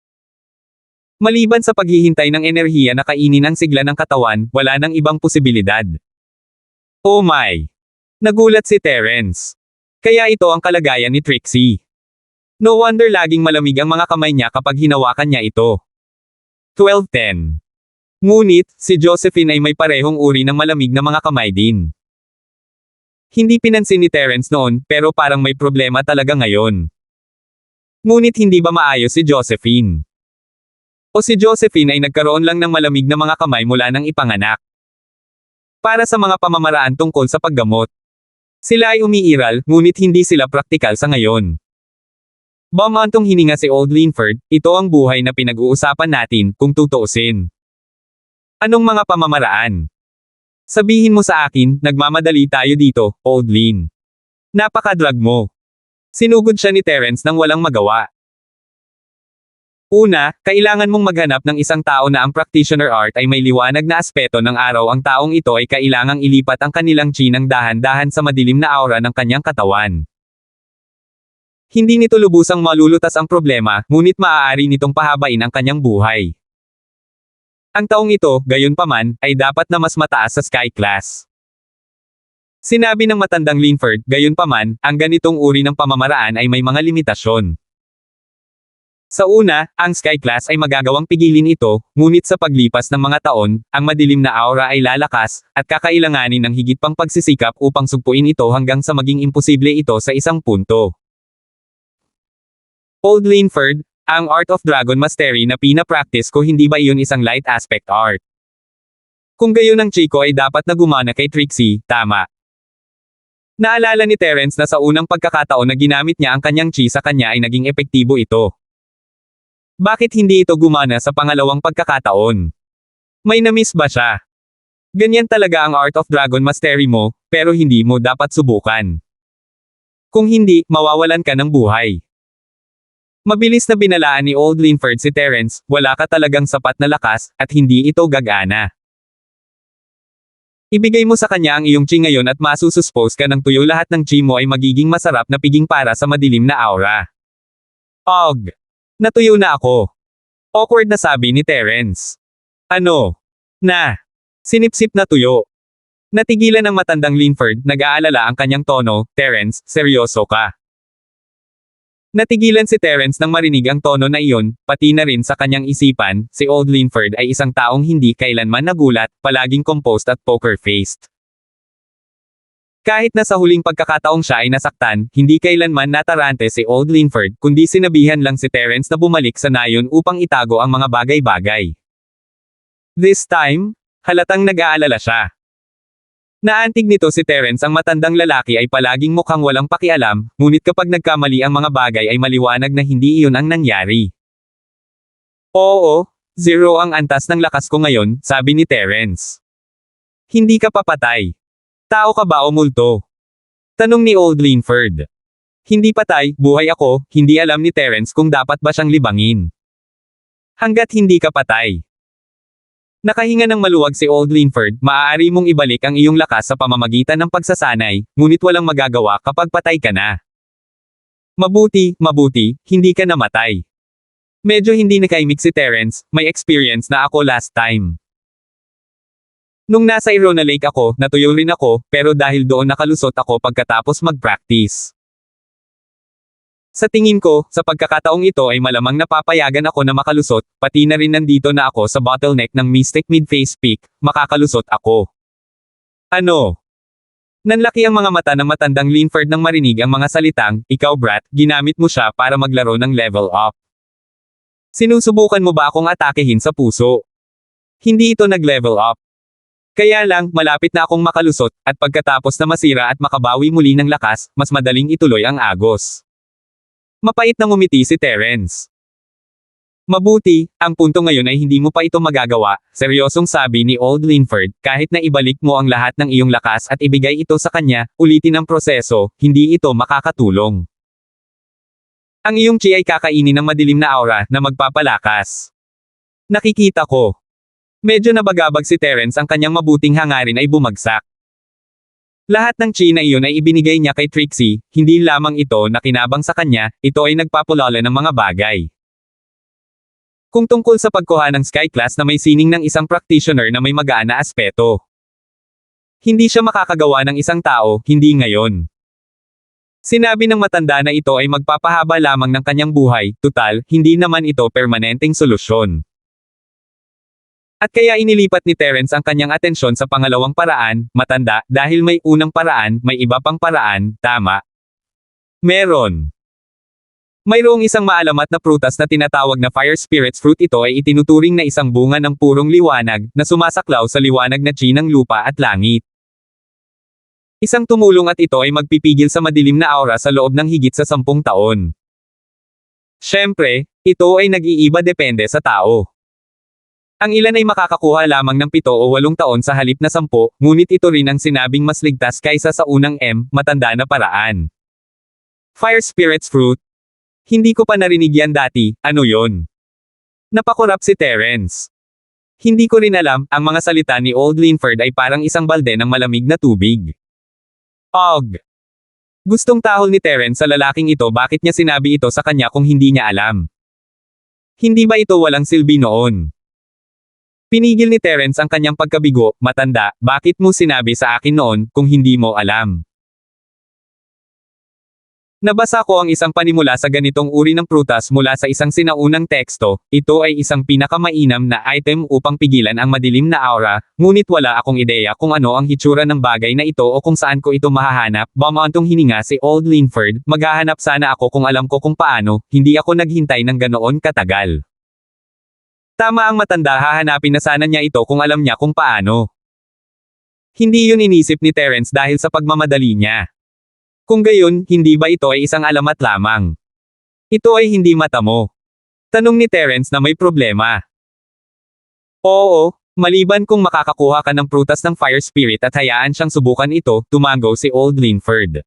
Maliban sa paghihintay ng enerhiya na kainin ang sigla ng katawan, wala nang ibang posibilidad. Oh my! Nagulat si Terence. Kaya ito ang kalagayan ni Trixie. No wonder laging malamig ang mga kamay niya kapag hinawakan niya ito. 12:10. Ngunit, si Josephine ay may parehong uri ng malamig na mga kamay din. Hindi pinansin ni Terence noon, pero parang may problema talaga ngayon. Ngunit hindi ba maayos si Josephine? O si Josephine ay nagkaroon lang ng malamig na mga kamay mula nang ipanganak. Para sa mga pamamaraan tungkol sa paggamot. Sila ay umiiral, ngunit hindi sila praktikal sa ngayon. Bumantong hininga si Old Linford, ito ang buhay na pinag-uusapan natin, kung tutuusin. Anong mga pamamaraan? Sabihin mo sa akin, nagmamadali tayo dito, Old Lin. Napaka-drug mo. Sinugod siya ni Terence nang walang magawa. Una, kailangan mong maghanap ng isang tao na ang practitioner art ay may liwanag na aspeto ng araw. Ang taong ito ay kailangang ilipat ang kanilang chi ng dahan-dahan sa madilim na aura ng kanyang katawan. Hindi nito lubusang malulutas ang problema, ngunit maaari nitong pahabain ang kanyang buhay. Ang taong ito, gayunpaman, ay dapat na mas mataas sa sky class. Sinabi ng matandang Linford, gayunpaman, ang ganitong uri ng pamamaraan ay may mga limitasyon. Sa una, ang sky class ay magagawang pigilin ito, ngunit sa paglipas ng mga taon, ang madilim na aura ay lalakas, at kakailanganin ng higit pang pagsisikap upang sugpuin ito hanggang sa maging imposible ito sa isang punto. Old Linford, ang Art of Dragon Mastery na pina-practice ko hindi ba iyon isang light aspect art? Kung gayon ang chiko ay dapat na gumana kay Trixie, tama. Naalala ni Terence na sa unang pagkakataon na ginamit niya ang kanyang chi sa kanya ay naging epektibo ito. Bakit hindi ito gumana sa pangalawang pagkakataon? May na-miss ba siya? Ganyan talaga ang Art of Dragon Mastery mo, pero hindi mo dapat subukan. Kung hindi, mawawalan ka ng buhay. Mabilis na binalaan ni Old Linford si Terence, wala ka talagang sapat na lakas, at hindi ito gagana. Ibigay mo sa kanya ang iyong chi ngayon at masususpose ka ng tuyo lahat ng chi mo ay magiging masarap na piging para sa madilim na aura. Og! Natuyo na ako. Awkward na sabi ni Terence. Ano? Na? Sinipsip na tuyo. Natigilan ng matandang Linford, nag-aalala ang kanyang tono, Terence, seryoso ka. Natigilan si Terence nang marinig ang tono na iyon, pati na rin sa kanyang isipan, si Old Linford ay isang taong hindi kailanman nagulat, palaging composed at poker-faced. Kahit na sa huling pagkakataong siya ay nasaktan, hindi kailanman natarante si Old Linford, kundi sinabihan lang si Terence na bumalik sa nayon upang itago ang mga bagay-bagay. This time, halatang nag-aalala siya. Naantig nito si Terence ang matandang lalaki ay palaging mukhang walang pakialam, ngunit kapag nagkamali ang mga bagay ay maliwanag na hindi iyon ang nangyari. Oo, zero ang antas ng lakas ko ngayon, sabi ni Terence. Hindi ka papatay. Tao ka ba o multo? Tanong ni Old Linford. Hindi patay, buhay ako, hindi alam ni Terence kung dapat ba siyang libangin. Hanggat hindi ka patay. Nakahinga ng maluwag si Old Linford, maaari mong ibalik ang iyong lakas sa pamamagitan ng pagsasanay, ngunit walang magagawa kapag patay ka na. Mabuti, hindi ka namatay. Medyo hindi nakaimik si Terence, may experience na ako last time. Nung nasa Irona Lake ako, natuyo rin ako, pero dahil doon nakalusot ako pagkatapos mag-practice. Sa tingin ko, sa pagkakataong ito ay malamang napapayagan ako na makalusot, pati na rin nandito na ako sa bottleneck ng Mystic Mid-Face Peak, makakalusot ako. Ano? Nanlaki ang mga mata ng matandang Linford nang marinig ang mga salitang, ikaw brat, ginamit mo siya para maglaro ng level up. Sinusubukan mo ba akong atakehin sa puso? Hindi ito nag-level up. Kaya lang, malapit na akong makalusot, at pagkatapos na masira at makabawi muli ng lakas, mas madaling ituloy ang agos. Mapait na ngumiti si Terence. Mabuti, ang punto ngayon ay hindi mo pa ito magagawa, seryosong sabi ni Old Linford, kahit na ibalik mo ang lahat ng iyong lakas at ibigay ito sa kanya, ulitin ang proseso, hindi ito makakatulong. Ang iyong chi ay kakainin ng madilim na aura na magpapalakas. Nakikita ko. Medyo nabagabag si Terence ang kanyang mabuting hangarin ay bumagsak. Lahat ng chi na iyon ay ibinigay niya kay Trixie, hindi lamang ito na kinabang sa kanya, ito ay nagpapulala ng mga bagay. Kung tungkol sa pagkuha ng Sky Class na may sining ng isang practitioner na may magaan na aspeto. Hindi siya makakagawa ng isang tao, hindi ngayon. Sinabi ng matanda na ito ay magpapahaba lamang ng kanyang buhay, tutal, hindi naman ito permanenteng solusyon. At kaya inilipat ni Terence ang kanyang atensyon sa pangalawang paraan, matanda, dahil may unang paraan, may iba pang paraan, tama? Meron. Mayroong isang maalamat na prutas na tinatawag na Fire Spirit's Fruit. Ito ay itinuturing na isang bunga ng purong liwanag, na sumasaklaw sa liwanag na chi ng lupa at langit. Isang tumulong at ito ay magpipigil sa madilim na aura sa loob ng higit sa 10 taon. Siyempre, ito ay nag-iiba depende sa tao. Ang ilan ay makakakuha lamang ng 7 o 8 taon sa halip na 10, ngunit ito rin ang sinabing mas ligtas kaysa sa unang matanda na paraan. Fire Spirit's Fruit. Hindi ko pa narinig yan dati, ano yon? Napakurap si Terence. Hindi ko rin alam, ang mga salita ni Old Linford ay parang isang balde ng malamig na tubig. Og. Gustong tahol ni Terence sa lalaking ito, bakit niya sinabi ito sa kanya kung hindi niya alam? Hindi ba ito walang silbi noon? Pinigil ni Terence ang kanyang pagkabigo, matanda, bakit mo sinabi sa akin noon, kung hindi mo alam? Nabasa ko ang isang panimula sa ganitong uri ng prutas mula sa isang sinaunang teksto. Ito ay isang pinakamainam na item upang pigilan ang madilim na aura, ngunit wala akong ideya kung ano ang hitsura ng bagay na ito o kung saan ko ito mahahanap. Bumantong hininga si Old Linford, maghahanap sana ako kung alam ko kung paano, hindi ako naghintay ng ganoon katagal. Tama ang matanda, hahanapin na sana niya ito kung alam niya kung paano. Hindi yun inisip ni Terence dahil sa pagmamadali niya. Kung gayon, hindi ba ito ay isang alamat lamang? Ito ay hindi mata mo. Tanong ni Terence na may problema. Oo, maliban kung makakakuha ka ng prutas ng Fire Spirit at hayaan siyang subukan ito, tumango si Old Linford.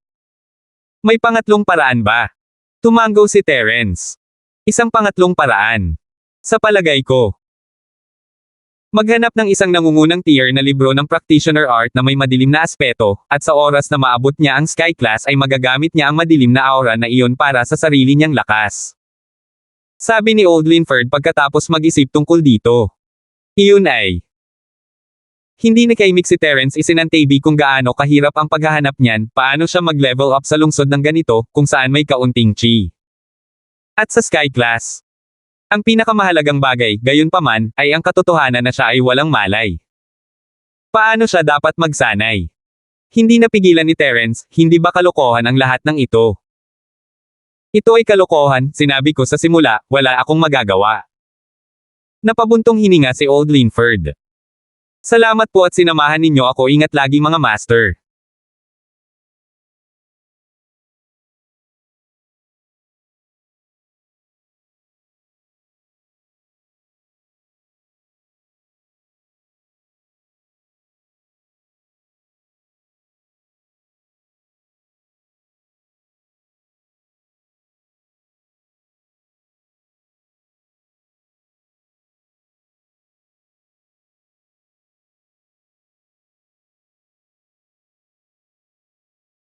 May pangatlong paraan ba? Tumango si Terence. Isang pangatlong paraan. Sa palagay ko. Maghanap ng isang nangungunang tier na libro ng practitioner art na may madilim na aspeto, at sa oras na maabot niya ang Sky Class ay magagamit niya ang madilim na aura na iyon para sa sarili niyang lakas. Sabi ni Old Linford pagkatapos mag-isip tungkol dito. Iyon ay. Hindi nakaimik si Terence, isinantabi kung gaano kahirap ang paghahanap niyan, paano siya mag-level up sa lungsod ng ganito, kung saan may kaunting chi. At sa Sky Class. Ang pinakamahalagang bagay, gayunpaman, ay ang katotohanan na siya ay walang malay. Paano siya dapat magsanay? Hindi napigilan ni Terence, hindi ba kalokohan ang lahat ng ito? Ito ay kalokohan, sinabi ko sa simula, wala akong magagawa. Napabuntong hininga si Old Linford. Salamat po at sinamahan ninyo ako, ingat lagi mga master.